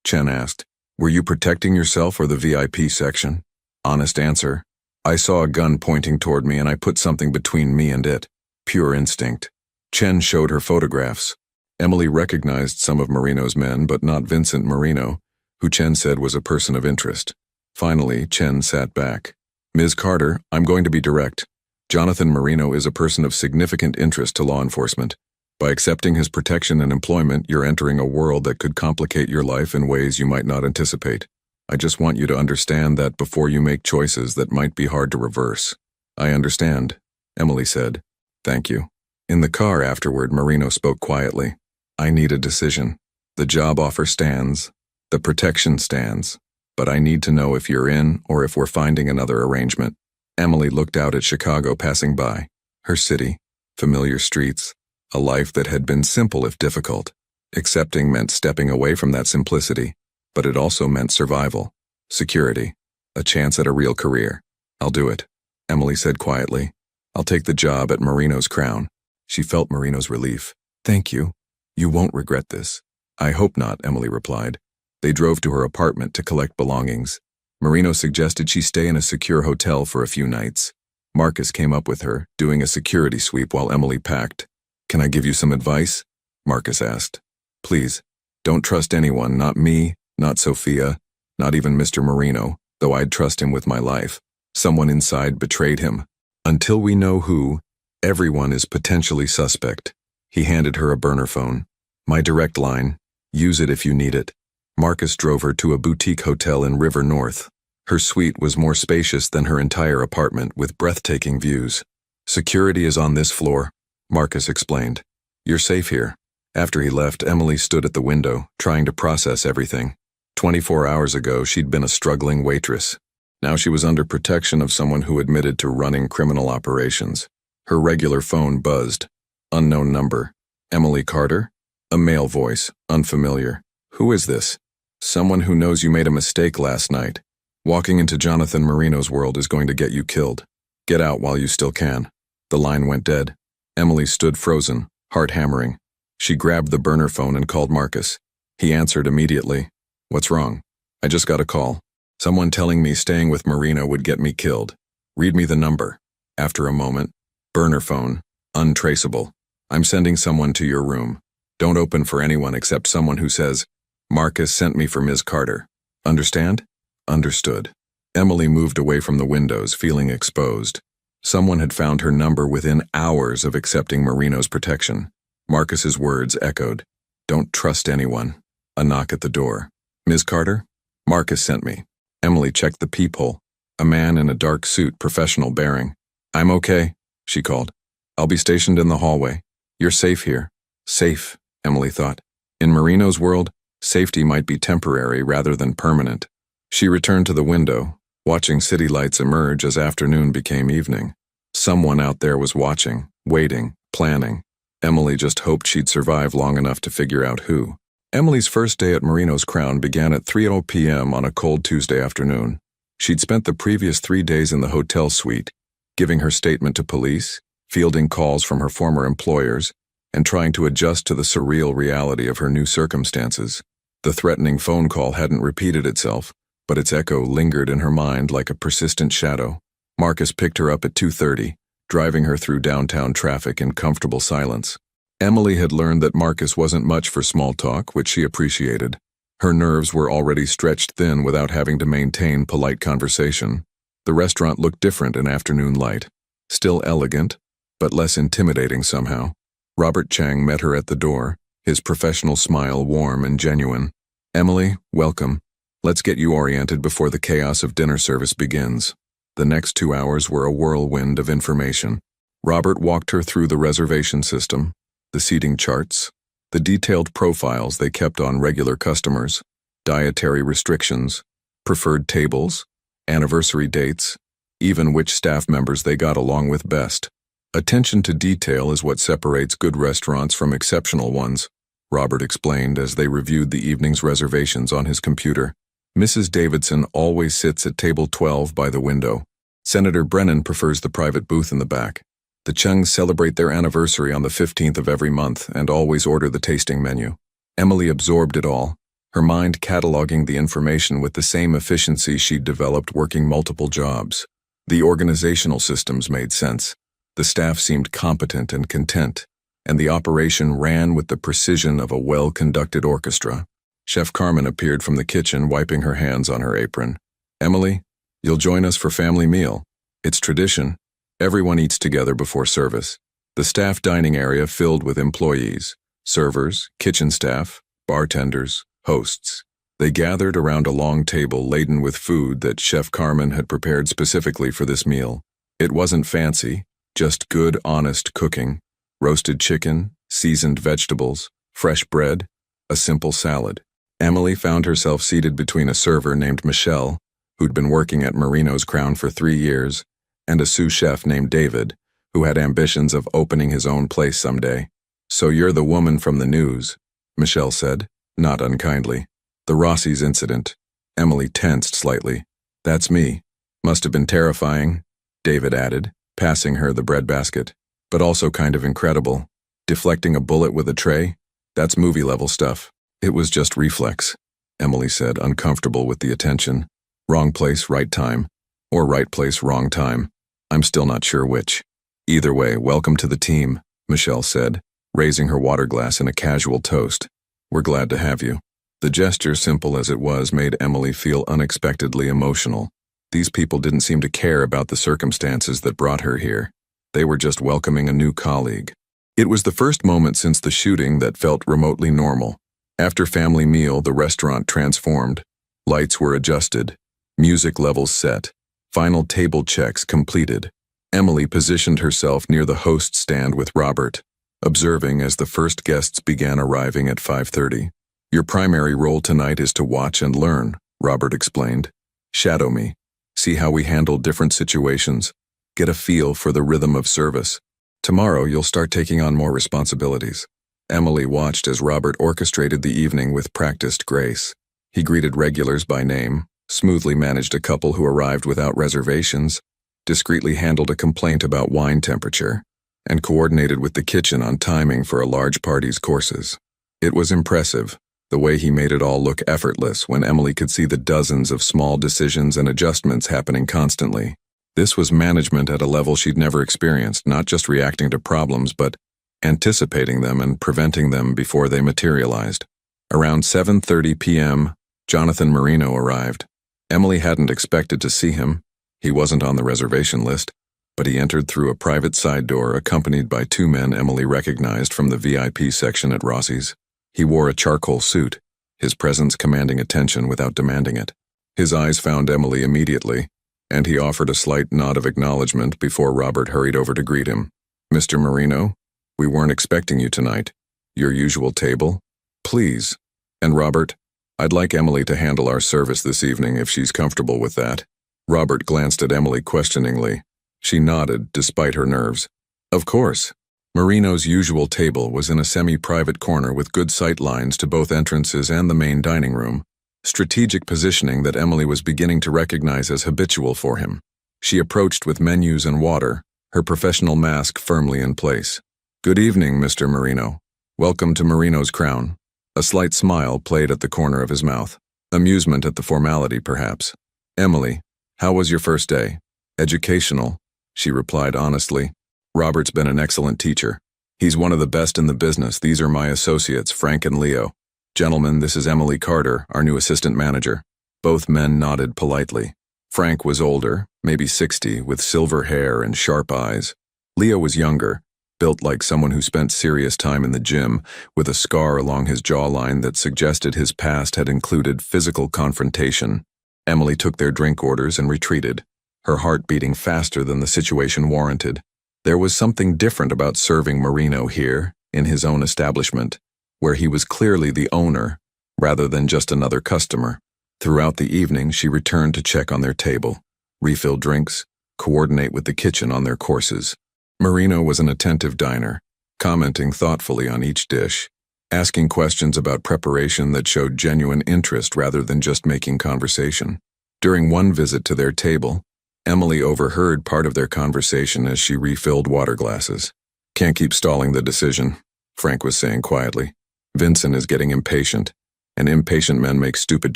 Chen asked, were you protecting yourself or the VIP section? Honest answer, I saw a gun pointing toward me and I put something between me and it. Pure instinct. Chen showed her photographs. Emily recognized some of Marino's men, but not Vincent Marino, who Chen said was a person of interest. Finally, Chen sat back. Ms. Carter, I'm going to be direct. Jonathan Marino is a person of significant interest to law enforcement. By accepting his protection and employment, you're entering a world that could complicate your life in ways you might not anticipate. I just want you to understand that before you make choices that might be hard to reverse. I understand, Emily said. Thank you. In the car afterward, Marino spoke quietly. I need a decision. The job offer stands. The protection stands. But I need to know if you're in or if we're finding another arrangement. Emily looked out at Chicago passing by. Her city, familiar streets, a life that had been simple if difficult. Accepting meant stepping away from that simplicity, but it also meant survival, security, a chance at a real career. I'll do it, Emily said quietly. I'll take the job at Marino's Crown. She felt Marino's relief. Thank you. You won't regret this. I hope not, Emily replied. They drove to her apartment to collect belongings. Marino suggested she stay in a secure hotel for a few nights. Marcus came up with her, doing a security sweep while Emily packed. Can I give you some advice? Marcus asked. Please, don't trust anyone, not me, not Sophia, not even Mr. Marino, though I'd trust him with my life. Someone inside betrayed him. Until we know who, everyone is potentially suspect. He handed her a burner phone. My direct line. Use it if you need it. Marcus drove her to a boutique hotel in River North. Her suite was more spacious than her entire apartment with breathtaking views. Security is on this floor, Marcus explained. You're safe here. After he left, Emily stood at the window, trying to process everything. 24 hours ago, she'd been a struggling waitress. Now she was under protection of someone who admitted to running criminal operations. Her regular phone buzzed. Unknown number. Emily Carter? A male voice, unfamiliar. Who is this? Someone who knows you made a mistake last night. Walking into Jonathan Marino's world is going to get you killed. Get out while you still can. The line went dead. Emily stood frozen, heart hammering. She grabbed the burner phone and called Marcus. He answered immediately. What's wrong? I just got a call. Someone telling me staying with Marino would get me killed. Read me the number. After a moment. Burner phone. Untraceable. I'm sending someone to your room. Don't open for anyone except someone who says, Marcus sent me for Ms. Carter. Understand? Understood. Emily moved away from the windows, feeling exposed. Someone had found her number within hours of accepting Marino's protection. Marcus's words echoed. Don't trust anyone. A knock at the door. Ms. Carter? Marcus sent me. Emily checked the peephole. A man in a dark suit, professional bearing. I'm okay, she called. I'll be stationed in the hallway. You're safe here. Safe, Emily thought. In Marino's world, safety might be temporary rather than permanent. She returned to the window, watching city lights emerge as afternoon became evening. Someone out there was watching, waiting, planning. Emily just hoped she'd survive long enough to figure out who. Emily's first day at Marino's Crown began at 3:00 p.m. on a cold Tuesday afternoon. She'd spent the previous 3 days in the hotel suite, giving her statement to police, fielding calls from her former employers, and trying to adjust to the surreal reality of her new circumstances. The threatening phone call hadn't repeated itself, but its echo lingered in her mind like a persistent shadow. Marcus picked her up at 2:30, driving her through downtown traffic in comfortable silence. Emily had learned that Marcus wasn't much for small talk, which she appreciated. Her nerves were already stretched thin without having to maintain polite conversation. The restaurant looked different in afternoon light. Still elegant, but less intimidating somehow. Robert Chang met her at the door, his professional smile warm and genuine. Emily, welcome. Let's get you oriented before the chaos of dinner service begins. The next 2 hours were a whirlwind of information. Robert walked her through the reservation system, the seating charts, the detailed profiles they kept on regular customers, dietary restrictions, preferred tables, anniversary dates, even which staff members they got along with best. Attention to detail is what separates good restaurants from exceptional ones, Robert explained as they reviewed the evening's reservations on his computer. Mrs. Davidson always sits at table 12 by the window. Senator Brennan prefers the private booth in the back. The Chungs celebrate their anniversary on the 15th of every month and always order the tasting menu. Emily absorbed it all, her mind cataloging the information with the same efficiency she'd developed working multiple jobs. The organizational systems made sense. The staff seemed competent and content, and the operation ran with the precision of a well-conducted orchestra. Chef Carmen appeared from the kitchen, wiping her hands on her apron. Emily, you'll join us for family meal. It's tradition. Everyone eats together before service. The staff dining area filled with employees, servers, kitchen staff, bartenders, hosts. They gathered around a long table laden with food that Chef Carmen had prepared specifically for this meal. It wasn't fancy, just good, honest cooking. Roasted chicken, seasoned vegetables, fresh bread, a simple salad. Emily found herself seated between a server named Michelle, who'd been working at Marino's Crown for 3 years, and a sous chef named David, who had ambitions of opening his own place someday. "So you're the woman from the news," Michelle said, not unkindly. "The Rossi's incident." Emily tensed slightly. "That's me. Must have been terrifying," David added, passing her the breadbasket. "But also kind of incredible. Deflecting a bullet with a tray? That's movie-level stuff." "It was just reflex," Emily said, uncomfortable with the attention. "Wrong place, right time. Or right place, wrong time. I'm still not sure which. Either way, welcome to the team," Michelle said, raising her water glass in a casual toast. "We're glad to have you." The gesture, simple as it was, made Emily feel unexpectedly emotional. These people didn't seem to care about the circumstances that brought her here. They were just welcoming a new colleague. It was the first moment since the shooting that felt remotely normal. After family meal, the restaurant transformed. Lights were adjusted. Music levels set. Final table checks completed. Emily positioned herself near the host stand with Robert, observing as the first guests began arriving at 5:30. "Your primary role tonight is to watch and learn," Robert explained. "Shadow me. See how we handle different situations. Get a feel for the rhythm of service. Tomorrow you'll start taking on more responsibilities." Emily watched as Robert orchestrated the evening with practiced grace. He greeted regulars by name, smoothly managed a couple who arrived without reservations, discreetly handled a complaint about wine temperature, and coordinated with the kitchen on timing for a large party's courses. It was impressive, the way he made it all look effortless when Emily could see the dozens of small decisions and adjustments happening constantly. This was management at a level she'd never experienced, not just reacting to problems, but anticipating them and preventing them before they materialized. Around 7:30 p.m., Jonathan Marino arrived. Emily hadn't expected to see him. He wasn't on the reservation list, but he entered through a private side door accompanied by 2 men Emily recognized from the VIP section at Rossi's. He wore a charcoal suit, his presence commanding attention without demanding it. His eyes found Emily immediately, and he offered a slight nod of acknowledgement before Robert hurried over to greet him. "Mr. Marino, we weren't expecting you tonight. Your usual table? Please. And Robert, I'd like Emily to handle our service this evening if she's comfortable with that." Robert glanced at Emily questioningly. She nodded, despite her nerves. "Of course." Marino's usual table was in a semi-private corner with good sight lines to both entrances and the main dining room, strategic positioning that Emily was beginning to recognize as habitual for him. She approached with menus and water, her professional mask firmly in place. "Good evening, Mr. Marino. Welcome to Marino's Crown." A slight smile played at the corner of his mouth. Amusement at the formality, perhaps. "Emily, how was your first day?" "Educational," she replied honestly. "Robert's been an excellent teacher. He's one of the best in the business. These are my associates, Frank and Leo. Gentlemen, this is Emily Carter, our new assistant manager." Both men nodded politely. Frank was older, maybe 60, with silver hair and sharp eyes. Leo was younger, built like someone who spent serious time in the gym, with a scar along his jawline that suggested his past had included physical confrontation. Emily took their drink orders and retreated, her heart beating faster than the situation warranted. There was something different about serving Marino here, in his own establishment, where he was clearly the owner, rather than just another customer. Throughout the evening, she returned to check on their table, refill drinks, coordinate with the kitchen on their courses. Marino was an attentive diner, commenting thoughtfully on each dish, asking questions about preparation that showed genuine interest rather than just making conversation. During one visit to their table, Emily overheard part of their conversation as she refilled water glasses. "Can't keep stalling the decision," Frank was saying quietly. "Vincent is getting impatient, and impatient men make stupid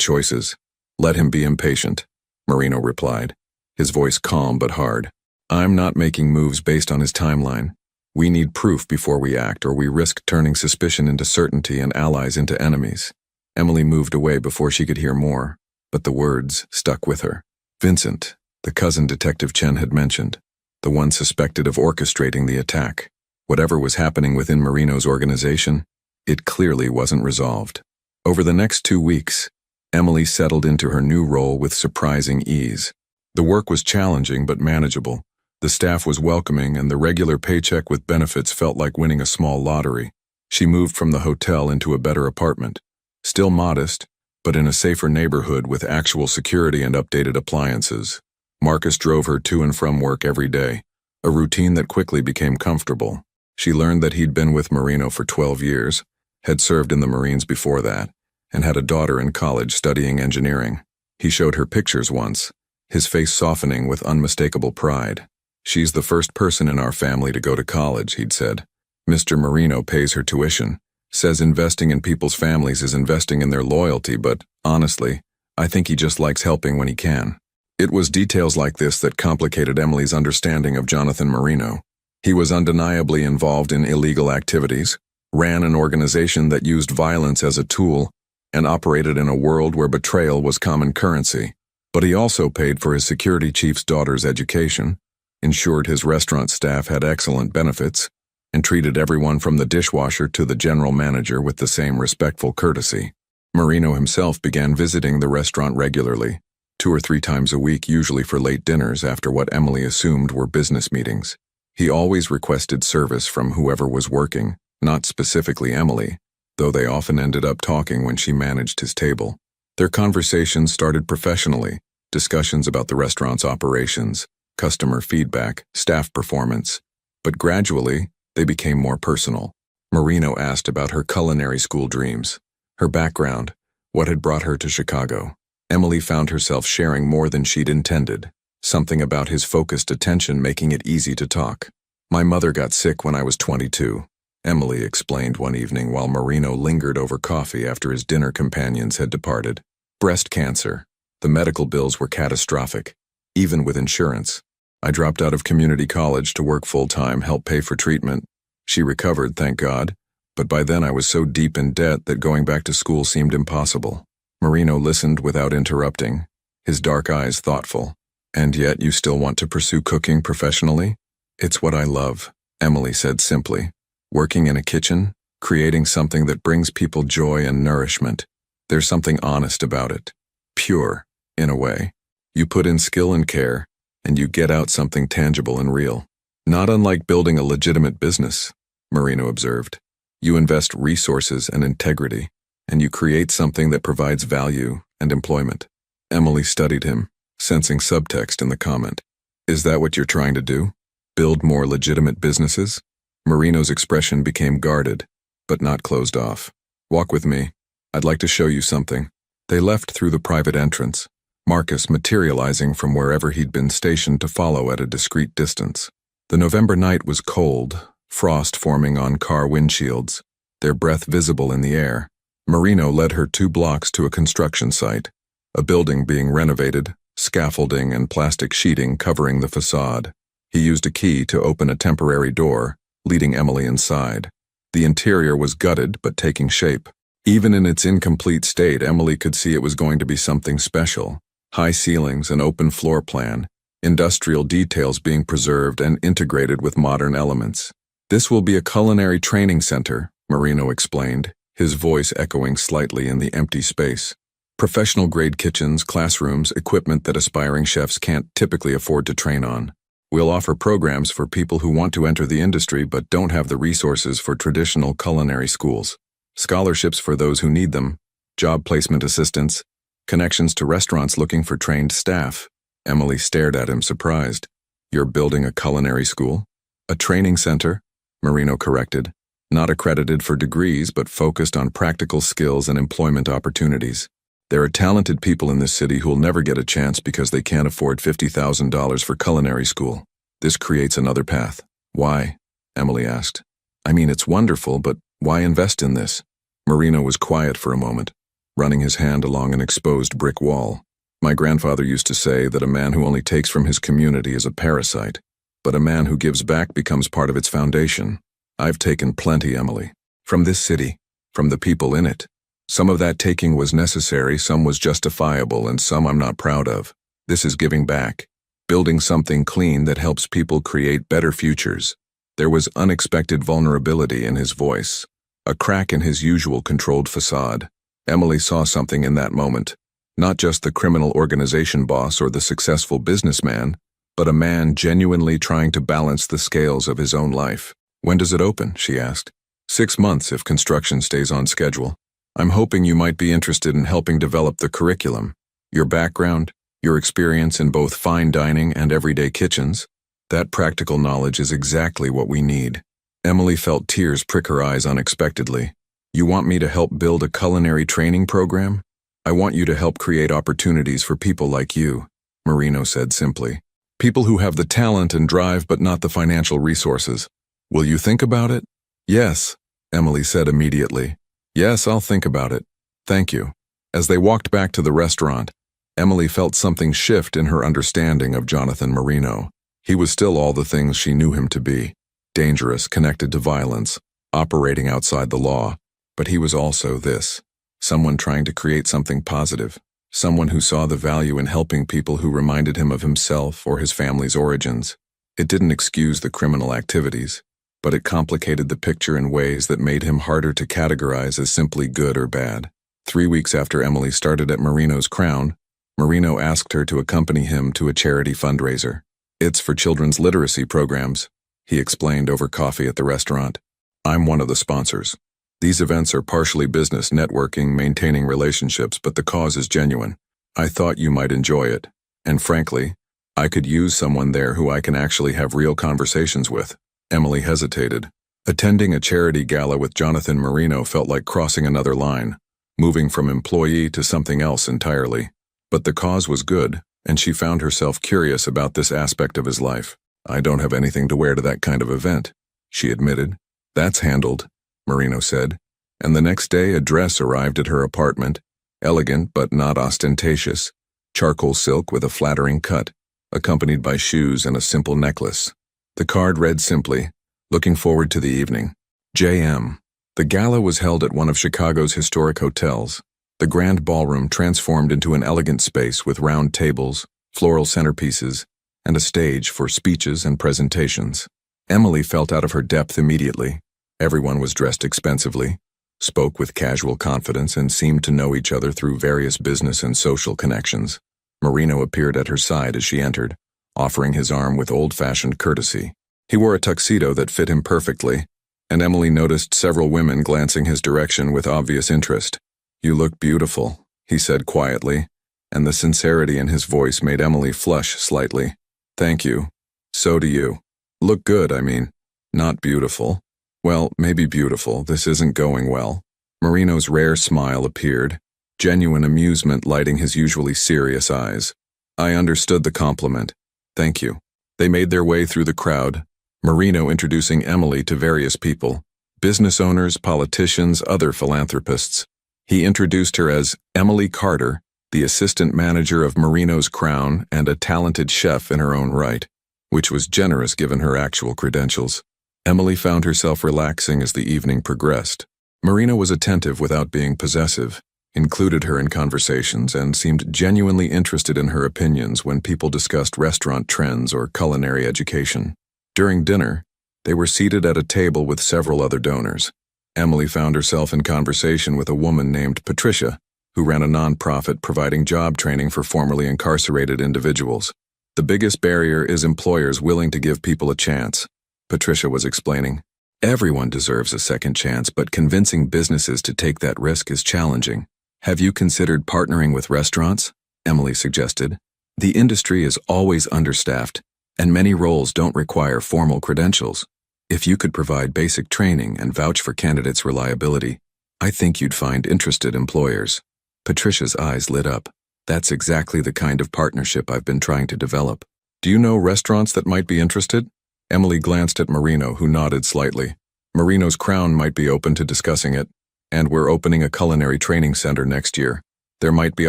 choices. Let him be impatient," Marino replied, his voice calm but hard. "I'm not making moves based on his timeline. We need proof before we act, or we risk turning suspicion into certainty and allies into enemies." Emily moved away before she could hear more, but the words stuck with her. Vincent, the cousin Detective Chen had mentioned. the one suspected of orchestrating the attack. Whatever was happening within Marino's organization, it clearly wasn't resolved. Over the next 2 weeks, Emily settled into her new role with surprising ease. The work was challenging but manageable. The staff was welcoming, and the regular paycheck with benefits felt like winning a small lottery. She moved from the hotel into a better apartment. Still modest, but in a safer neighborhood with actual security and updated appliances. Marcus drove her to and from work every day, a routine that quickly became comfortable. She learned that he'd been with Marino for 12 years, had served in the Marines before that, and had a daughter in college studying engineering. He showed her pictures once, his face softening with unmistakable pride. "She's the first person in our family to go to college," he'd said. "Mr. Marino pays her tuition, says investing in people's families is investing in their loyalty, but, honestly, I think he just likes helping when he can." It was details like this that complicated Emily's understanding of Jonathan Marino. He was undeniably involved in illegal activities, ran an organization that used violence as a tool, and operated in a world where betrayal was common currency. But he also paid for his security chief's daughter's education, ensured his restaurant staff had excellent benefits, and treated everyone from the dishwasher to the general manager with the same respectful courtesy. Marino himself began visiting the restaurant regularly, 2 or 3 times a week, usually for late dinners after what Emily assumed were business meetings. He always requested service from whoever was working, not specifically Emily, though they often ended up talking when she managed his table. Their conversations started professionally, discussions about the restaurant's operations, customer feedback, staff performance, but gradually, they became more personal. Marino asked about her culinary school dreams, her background, what had brought her to Chicago. Emily found herself sharing more than she'd intended, something about his focused attention making it easy to talk. "My mother got sick when I was 22, Emily explained one evening while Marino lingered over coffee after his dinner companions had departed. "Breast cancer. The medical bills were catastrophic, even with insurance. I dropped out of community college to work full-time, help pay for treatment. She recovered, thank God, but by then I was so deep in debt that going back to school seemed impossible." Marino listened without interrupting, his dark eyes thoughtful. "And yet you still want to pursue cooking professionally?" "It's what I love," Emily said simply. "Working in a kitchen, creating something that brings people joy and nourishment. There's something honest about it. Pure, in a way. You put in skill and care, and you get out something tangible and real. Not unlike building a legitimate business," Marino observed. "You invest resources and integrity, and you create something that provides value and employment." Emily studied him, sensing subtext in the comment. "Is that what you're trying to do? Build more legitimate businesses?" Marino's expression became guarded, but not closed off. "Walk with me. I'd like to show you something." They left through the private entrance, Marcus materializing from wherever he'd been stationed to follow at a discreet distance. The November night was cold, frost forming on car windshields, their breath visible in the air. Marino led her 2 blocks to a construction site, a building being renovated, scaffolding and plastic sheeting covering the facade. He used a key to open a temporary door, leading Emily inside. The interior was gutted but taking shape. Even in its incomplete state, Emily could see it was going to be something special. High ceilings, an open floor plan, industrial details being preserved and integrated with modern elements. "This will be a culinary training center," Marino explained, his voice echoing slightly in the empty space. "Professional-grade kitchens, classrooms, equipment that aspiring chefs can't typically afford to train on. We'll offer programs for people who want to enter the industry but don't have the resources for traditional culinary schools. Scholarships for those who need them, job placement assistance, connections to restaurants looking for trained staff." Emily stared at him, surprised. "You're building a culinary school?" "A training center," Marino corrected. "Not accredited for degrees, but focused on practical skills and employment opportunities. There are talented people in this city who'll never get a chance because they can't afford $50,000 for culinary school. This creates another path." "Why?" Emily asked. "I mean, it's wonderful, but why invest in this?" Marino was quiet for a moment, running his hand along an exposed brick wall. "My grandfather used to say that a man who only takes from his community is a parasite, but a man who gives back becomes part of its foundation. I've taken plenty, Emily. From this city, from the people in it. Some of that taking was necessary, some was justifiable, and some I'm not proud of. This is giving back. building something clean that helps people create better futures. There was unexpected vulnerability in his voice, a crack in his usual controlled facade. Emily saw something in that moment, not just the criminal organization boss or the successful businessman, but a man genuinely trying to balance the scales of his own life. "When does it open?" she asked. 6 months if construction stays on schedule. "I'm hoping you might be interested in helping develop the curriculum. Your background, your experience in both fine dining and everyday kitchens, that practical knowledge is exactly what we need." Emily felt tears prick her eyes unexpectedly. "You want me to help build a culinary training program? I want you to help create opportunities for people like you," Marino said simply. "People who have the talent and drive but not the financial resources. Will you think about it?" "Yes," Emily said immediately. "Yes, I'll think about it. Thank you." As they walked back to the restaurant, Emily felt something shift in her understanding of Jonathan Marino. He was still all the things she knew him to be: dangerous, connected to violence, operating outside the law. But he was also this: someone trying to create something positive, someone who saw the value in helping people who reminded him of himself or his family's origins. It didn't excuse the criminal activities, but it complicated the picture in ways that made him harder to categorize as simply good or bad. 3 weeks after Emily started at Marino's Crown, Marino asked her to accompany him to a charity fundraiser. "It's for children's literacy programs," he explained over coffee at the restaurant. "I'm one of the sponsors. These events are partially business, networking, maintaining relationships, but the cause is genuine. I thought you might enjoy it. And frankly, I could use someone there who I can actually have real conversations with." Emily hesitated. Attending a charity gala with Jonathan Marino felt like crossing another line, moving from employee to something else entirely. But the cause was good, and she found herself curious about this aspect of his life. "I don't have anything to wear to that kind of event," she admitted. "That's handled," Marino said, and the next day a dress arrived at her apartment, elegant but not ostentatious, charcoal silk with a flattering cut, accompanied by shoes and a simple necklace. The card read simply, "Looking forward to the evening. J.M." The gala was held at one of Chicago's historic hotels. The grand ballroom transformed into an elegant space with round tables, floral centerpieces, and a stage for speeches and presentations. Emily felt out of her depth immediately. Everyone was dressed expensively, spoke with casual confidence, and seemed to know each other through various business and social connections. Marino appeared at her side as she entered, offering his arm with old-fashioned courtesy. He wore a tuxedo that fit him perfectly, and Emily noticed several women glancing his direction with obvious interest. "You look beautiful," he said quietly, and the sincerity in his voice made Emily flush slightly. "Thank you. So do you. Look good, I mean. Not beautiful. Well, maybe beautiful. This isn't going well." Marino's rare smile appeared, genuine amusement lighting his usually serious eyes. "I understood the compliment. Thank you." They made their way through the crowd, Marino introducing Emily to various people: business owners, politicians, other philanthropists. He introduced her as Emily Carter, the assistant manager of Marino's Crown and a talented chef in her own right, which was generous given her actual credentials. Emily found herself relaxing as the evening progressed. Marino was attentive without being possessive, included her in conversations, and seemed genuinely interested in her opinions when people discussed restaurant trends or culinary education. During dinner, they were seated at a table with several other donors. Emily found herself in conversation with a woman named Patricia, who ran a nonprofit providing job training for formerly incarcerated individuals. "The biggest barrier is employers willing to give people a chance," Patricia was explaining. "Everyone deserves a second chance, but convincing businesses to take that risk is challenging." "Have you considered partnering with restaurants?" Emily suggested. "The industry is always understaffed, and many roles don't require formal credentials. If you could provide basic training and vouch for candidates' reliability, I think you'd find interested employers." Patricia's eyes lit up. "That's exactly the kind of partnership I've been trying to develop." "Do you know restaurants that might be interested?" Emily glanced at Marino, who nodded slightly. "Marino's Crown might be open to discussing it, and we're opening a culinary training center next year. There might be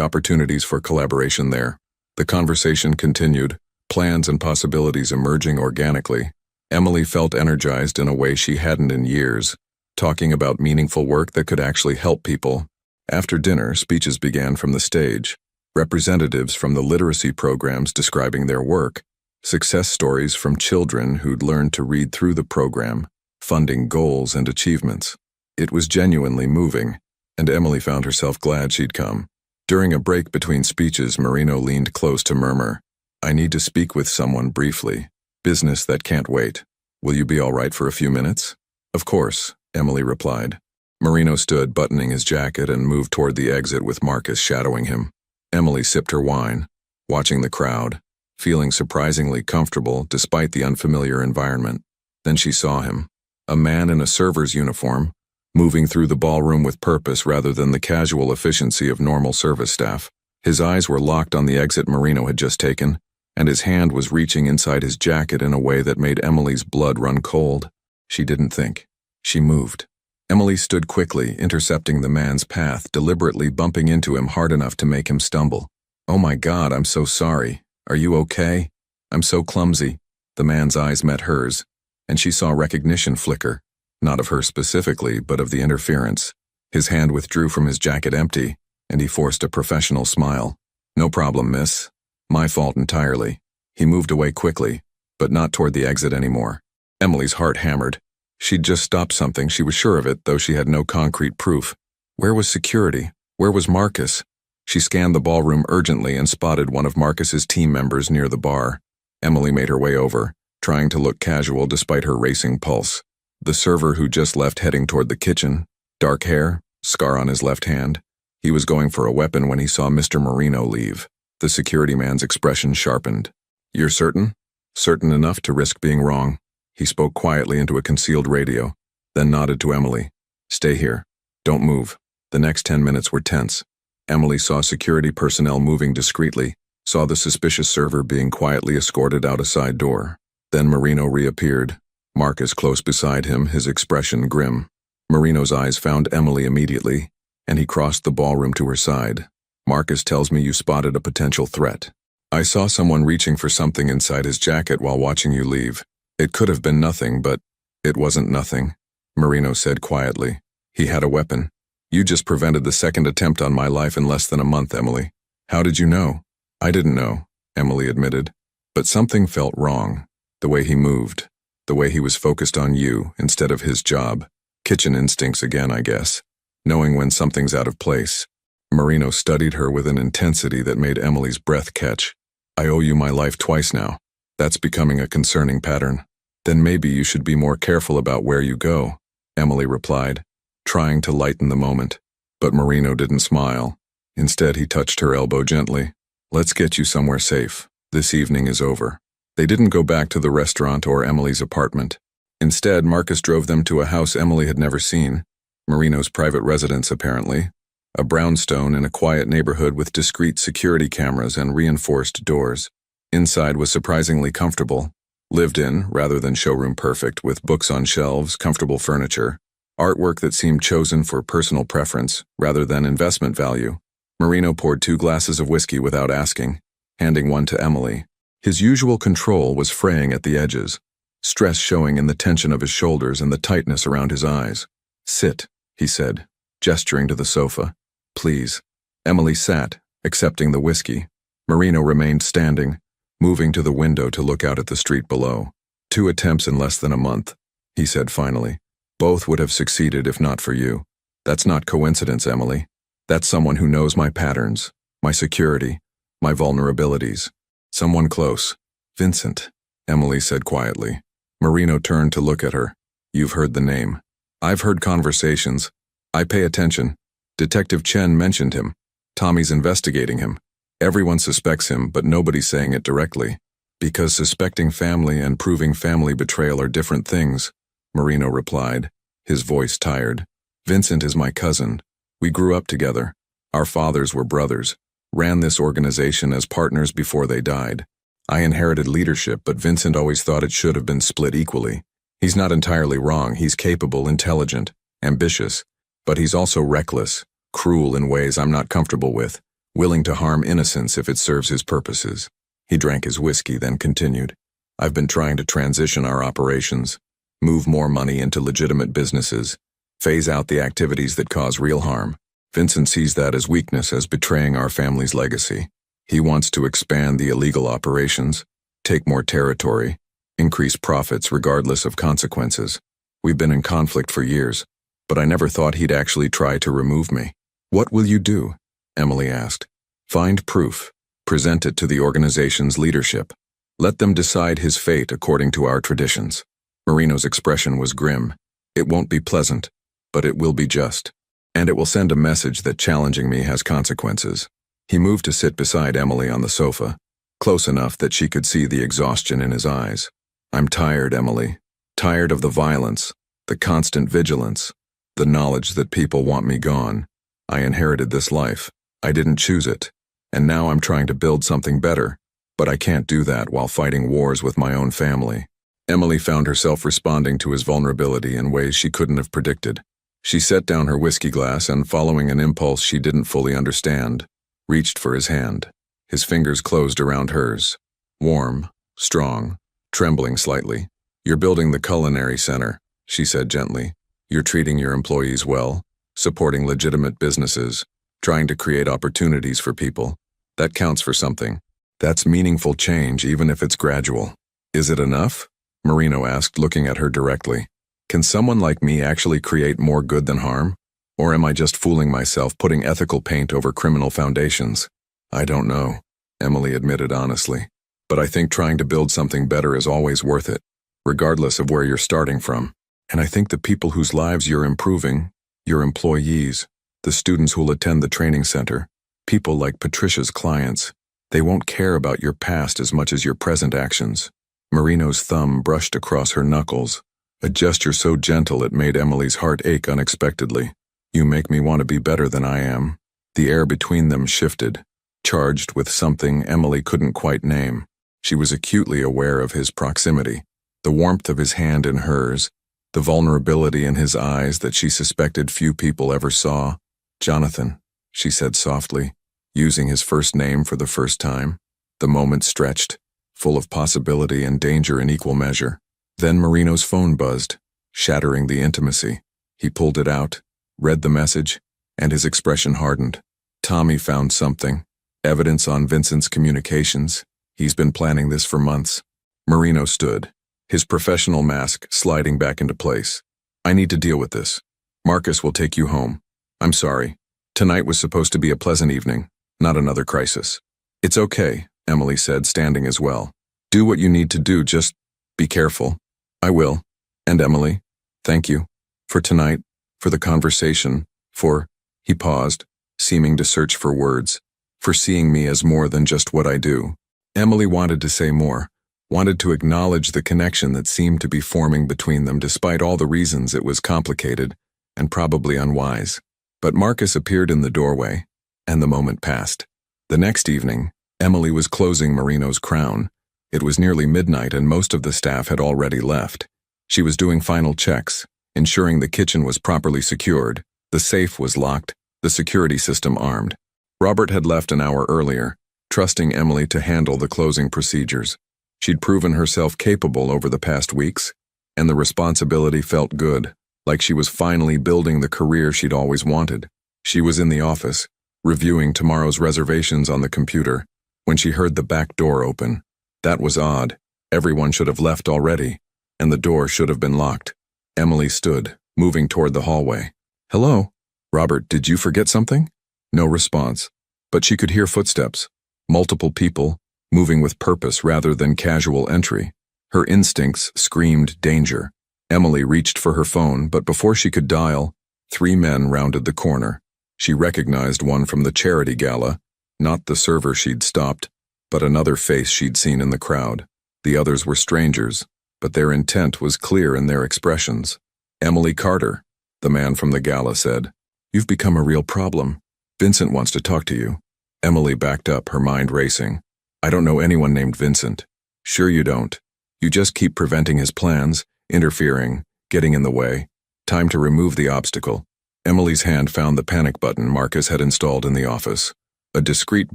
opportunities for collaboration there." The conversation continued, plans and possibilities emerging organically. Emily felt energized in a way she hadn't in years, talking about meaningful work that could actually help people. After dinner, speeches began from the stage, representatives from the literacy programs describing their work, Success stories from children who'd learned to read through the program, funding goals and achievements. It was genuinely moving, and Emily found herself glad she'd come. During a break between speeches, Marino leaned close to murmur, "I need to speak with someone briefly. Business that can't wait. Will you be all right for a few minutes?" "Of course," Emily replied. Marino stood, buttoning his jacket, and moved toward the exit with Marcus shadowing him. Emily sipped her wine, watching the crowd, feeling surprisingly comfortable despite the unfamiliar environment. Then she saw him, a man in a server's uniform, moving through the ballroom with purpose rather than the casual efficiency of normal service staff. His eyes were locked on the exit Marino had just taken, and his hand was reaching inside his jacket in a way that made Emily's blood run cold. She didn't think. She moved. Emily stood quickly, intercepting the man's path, deliberately bumping into him hard enough to make him stumble. "Oh my God, I'm so sorry. Are you okay? I'm so clumsy." The man's eyes met hers, and she saw recognition flicker, not of her specifically, but of the interference. His hand withdrew from his jacket empty, and he forced a professional smile. "No problem, miss. My fault entirely." He moved away quickly, but not toward the exit anymore. Emily's heart hammered. She'd just stopped something, she was sure of it, though she had no concrete proof. Where was security? Where was Marcus? She scanned the ballroom urgently and spotted one of Marcus's team members near the bar. Emily made her way over, trying to look casual despite her racing pulse. The server who just left heading toward the kitchen, dark hair, scar on his left hand. He was going for a weapon when he saw Mr. Marino leave. The security man's expression sharpened. "You're certain? Certain enough to risk being wrong?" He spoke quietly into a concealed radio, then nodded to Emily. "Stay here. Don't move." The next 10 minutes were tense. Emily saw security personnel moving discreetly, saw the suspicious server being quietly escorted out a side door. Then Marino reappeared, Marcus close beside him, his expression grim. Marino's eyes found Emily immediately, and he crossed the ballroom to her side. "Marcus tells me you spotted a potential threat. I saw someone reaching for something inside his jacket while watching you leave. It could have been nothing, but it wasn't nothing," Marino said quietly. "He had a weapon. You just prevented the second attempt on my life in less than a month, Emily." "How did you know?" "I didn't know," Emily admitted. "But something felt wrong. The way he moved. The way he was focused on you instead of his job. Kitchen instincts again, I guess. Knowing when something's out of place." Marino studied her with an intensity that made Emily's breath catch. "I owe you my life twice now. That's becoming a concerning pattern." "Then maybe you should be more careful about where you go," Emily replied, trying to lighten the moment. But Marino didn't smile. Instead, he touched her elbow gently. "Let's get you somewhere safe. This evening is over." They didn't go back to the restaurant or Emily's apartment. Instead, Marcus drove them to a house Emily had never seen. Marino's private residence, apparently. A brownstone in a quiet neighborhood with discreet security cameras and reinforced doors. Inside was surprisingly comfortable. Lived in, rather than showroom perfect, with books on shelves, comfortable furniture. Artwork that seemed chosen for personal preference, rather than investment value. Marino poured 2 glasses of whiskey without asking, handing one to Emily. His usual control was fraying at the edges, stress showing in the tension of his shoulders and the tightness around his eyes. "Sit," he said, gesturing to the sofa. "Please." Emily sat, accepting the whiskey. Marino remained standing, moving to the window to look out at the street below. 2 attempts in less than a month, he said finally. "Both would have succeeded if not for you. That's not coincidence, Emily. That's someone who knows my patterns, my security, my vulnerabilities. Someone close." "Vincent," Emily said quietly. Marino turned to look at her. "You've heard the name." "I've heard conversations. I pay attention. Detective Chen mentioned him. Tommy's investigating him. Everyone suspects him, but nobody's saying it directly. Because suspecting family and proving family betrayal are different things," Marino replied, his voice tired. "Vincent is my cousin. We grew up together. Our fathers were brothers. Ran this organization as partners before they died. I inherited leadership, but Vincent always thought it should have been split equally. He's not entirely wrong. He's capable, intelligent, ambitious. But he's also reckless, cruel in ways I'm not comfortable with, willing to harm innocents if it serves his purposes." He drank his whiskey, then continued. "I've been trying to transition our operations, move more money into legitimate businesses, phase out the activities that cause real harm. Vincent sees that as weakness, as betraying our family's legacy. He wants to expand the illegal operations, take more territory, increase profits regardless of consequences. We've been in conflict for years, but I never thought he'd actually try to remove me. What will you do? Emily asked. Find proof. Present it to the organization's leadership. Let them decide his fate according to our traditions. Marino's expression was grim. It won't be pleasant, but it will be just. And it will send a message that challenging me has consequences. He moved to sit beside Emily on the sofa, close enough that she could see the exhaustion in his eyes. I'm tired, Emily. Tired of the violence, the constant vigilance, the knowledge that people want me gone. I inherited this life. I didn't choose it. And now I'm trying to build something better. But I can't do that while fighting wars with my own family. Emily found herself responding to his vulnerability in ways she couldn't have predicted. She set down her whiskey glass and, following an impulse she didn't fully understand, reached for his hand. His fingers closed around hers. Warm, strong, trembling slightly. You're building the culinary center, she said gently. You're treating your employees well, supporting legitimate businesses, trying to create opportunities for people. That counts for something. That's meaningful change, even if it's gradual. Is it enough? Marino asked, looking at her directly. Can someone like me actually create more good than harm? Or am I just fooling myself, putting ethical paint over criminal foundations? I don't know, Emily admitted honestly. But I think trying to build something better is always worth it, regardless of where you're starting from. And I think the people whose lives you're improving, your employees, the students who'll attend the training center, people like Patricia's clients, they won't care about your past as much as your present actions. Marino's thumb brushed across her knuckles, a gesture so gentle it made Emily's heart ache unexpectedly. You make me want to be better than I am. The air between them shifted, charged with something Emily couldn't quite name. She was acutely aware of his proximity, the warmth of his hand in hers, the vulnerability in his eyes that she suspected few people ever saw. Jonathan, she said softly, using his first name for the first time. The moment stretched, full of possibility and danger in equal measure. Then Marino's phone buzzed, shattering the intimacy. He pulled it out, read the message, and his expression hardened. Tommy found something. Evidence on Vincent's communications. He's been planning this for months. Marino stood, his professional mask sliding back into place. I need to deal with this. Marcus will take you home. I'm sorry. Tonight was supposed to be a pleasant evening, not another crisis. It's okay, Emily said, standing as well. Do what you need to do, just be careful. I will. And Emily, thank you. For tonight, for the conversation, for, he paused, seeming to search for words, for seeing me as more than just what I do. Emily wanted to say more, wanted to acknowledge the connection that seemed to be forming between them despite all the reasons it was complicated and probably unwise. But Marcus appeared in the doorway, and the moment passed. The next evening, Emily was closing Marino's crown. It was nearly midnight and most of the staff had already left. She was doing final checks, ensuring the kitchen was properly secured, the safe was locked, the security system armed. Robert had left an hour earlier, trusting Emily to handle the closing procedures. She'd proven herself capable over the past weeks, and the responsibility felt good, like she was finally building the career she'd always wanted. She was in the office, reviewing tomorrow's reservations on the computer, when she heard the back door open. That was odd. Everyone should have left already, and the door should have been locked. Emily stood, moving toward the hallway. Hello? Robert, did you forget something? No response, but she could hear footsteps. Multiple people, moving with purpose rather than casual entry. Her instincts screamed danger. Emily reached for her phone, but before she could dial, 3 men rounded the corner. She recognized one from the charity gala, not the server she'd stopped, but another face she'd seen in the crowd. The others were strangers, but their intent was clear in their expressions. Emily Carter, the man from the gala said. You've become a real problem. Vincent wants to talk to you. Emily backed up, her mind racing. I don't know anyone named Vincent. Sure you don't. You just keep preventing his plans, interfering, getting in the way. Time to remove the obstacle. Emily's hand found the panic button Marcus had installed in the office. A discreet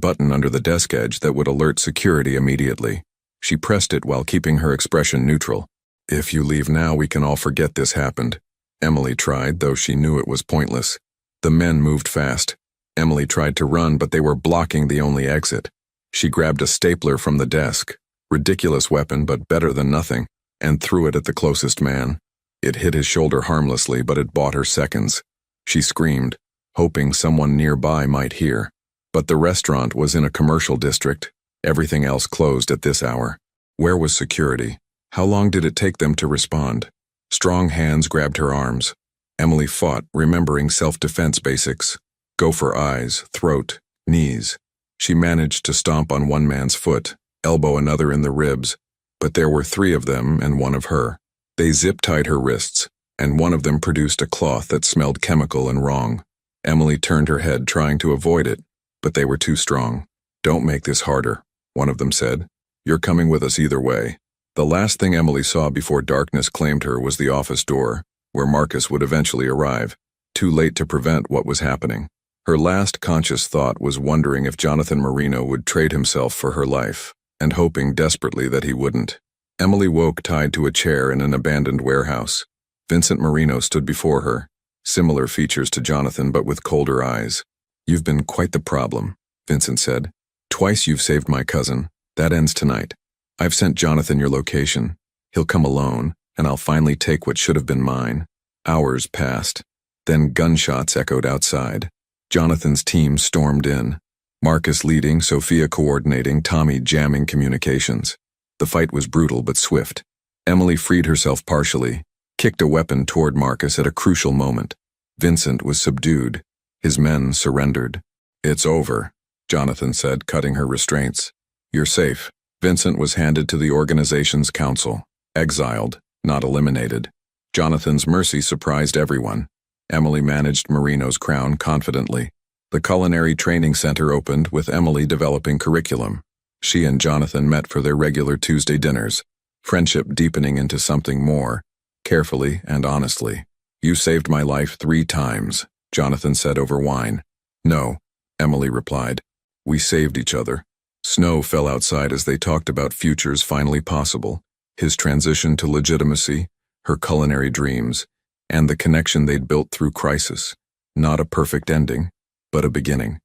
button under the desk edge that would alert security immediately. She pressed it while keeping her expression neutral. If you leave now, we can all forget this happened. Emily tried, though she knew it was pointless. The men moved fast. Emily tried to run, but they were blocking the only exit. She grabbed a stapler from the desk, Ridiculous weapon, but better than nothing, and threw it at the closest man. It hit his shoulder harmlessly, but it bought her seconds. She screamed, hoping someone nearby might hear. But the restaurant was in a commercial district. Everything else closed at this hour. Where was security? How long did it take them to respond? Strong hands grabbed her arms. Emily fought, remembering self-defense basics. Go for eyes, throat, knees. She managed to stomp on one man's foot, elbow another in the ribs, but there were 3 of them and 1 of her. They zip-tied her wrists, and one of them produced a cloth that smelled chemical and wrong. Emily turned her head, trying to avoid it, but they were too strong. Don't make this harder, one of them said. You're coming with us either way. The last thing Emily saw before darkness claimed her was the office door, where Marcus would eventually arrive, too late to prevent what was happening. Her last conscious thought was wondering if Jonathan Marino would trade himself for her life, and hoping desperately that he wouldn't. Emily woke tied to a chair in an abandoned warehouse. Vincent Marino stood before her, similar features to Jonathan but with colder eyes. You've been quite the problem, Vincent said. Twice you've saved my cousin. That ends tonight. I've sent Jonathan your location. He'll come alone, and I'll finally take what should have been mine. Hours passed. Then gunshots echoed outside. Jonathan's team stormed in. Marcus leading, Sophia coordinating, Tommy jamming communications. The fight was brutal but swift. Emily freed herself partially, kicked a weapon toward Marcus at a crucial moment. Vincent was subdued. His men surrendered. It's over, Jonathan said, cutting her restraints. You're safe. Vincent was handed to the organization's council, exiled, not eliminated. Jonathan's mercy surprised everyone. Emily managed Marino's crown confidently. The culinary training center opened, with Emily developing curriculum. She and Jonathan met for their regular Tuesday dinners, friendship deepening into something more, carefully and honestly. You saved my life 3 times, Jonathan said over wine. No, Emily replied. We saved each other. Snow fell outside as they talked about futures finally possible, his transition to legitimacy, her culinary dreams, and the connection they'd built through crisis. Not a perfect ending, but a beginning.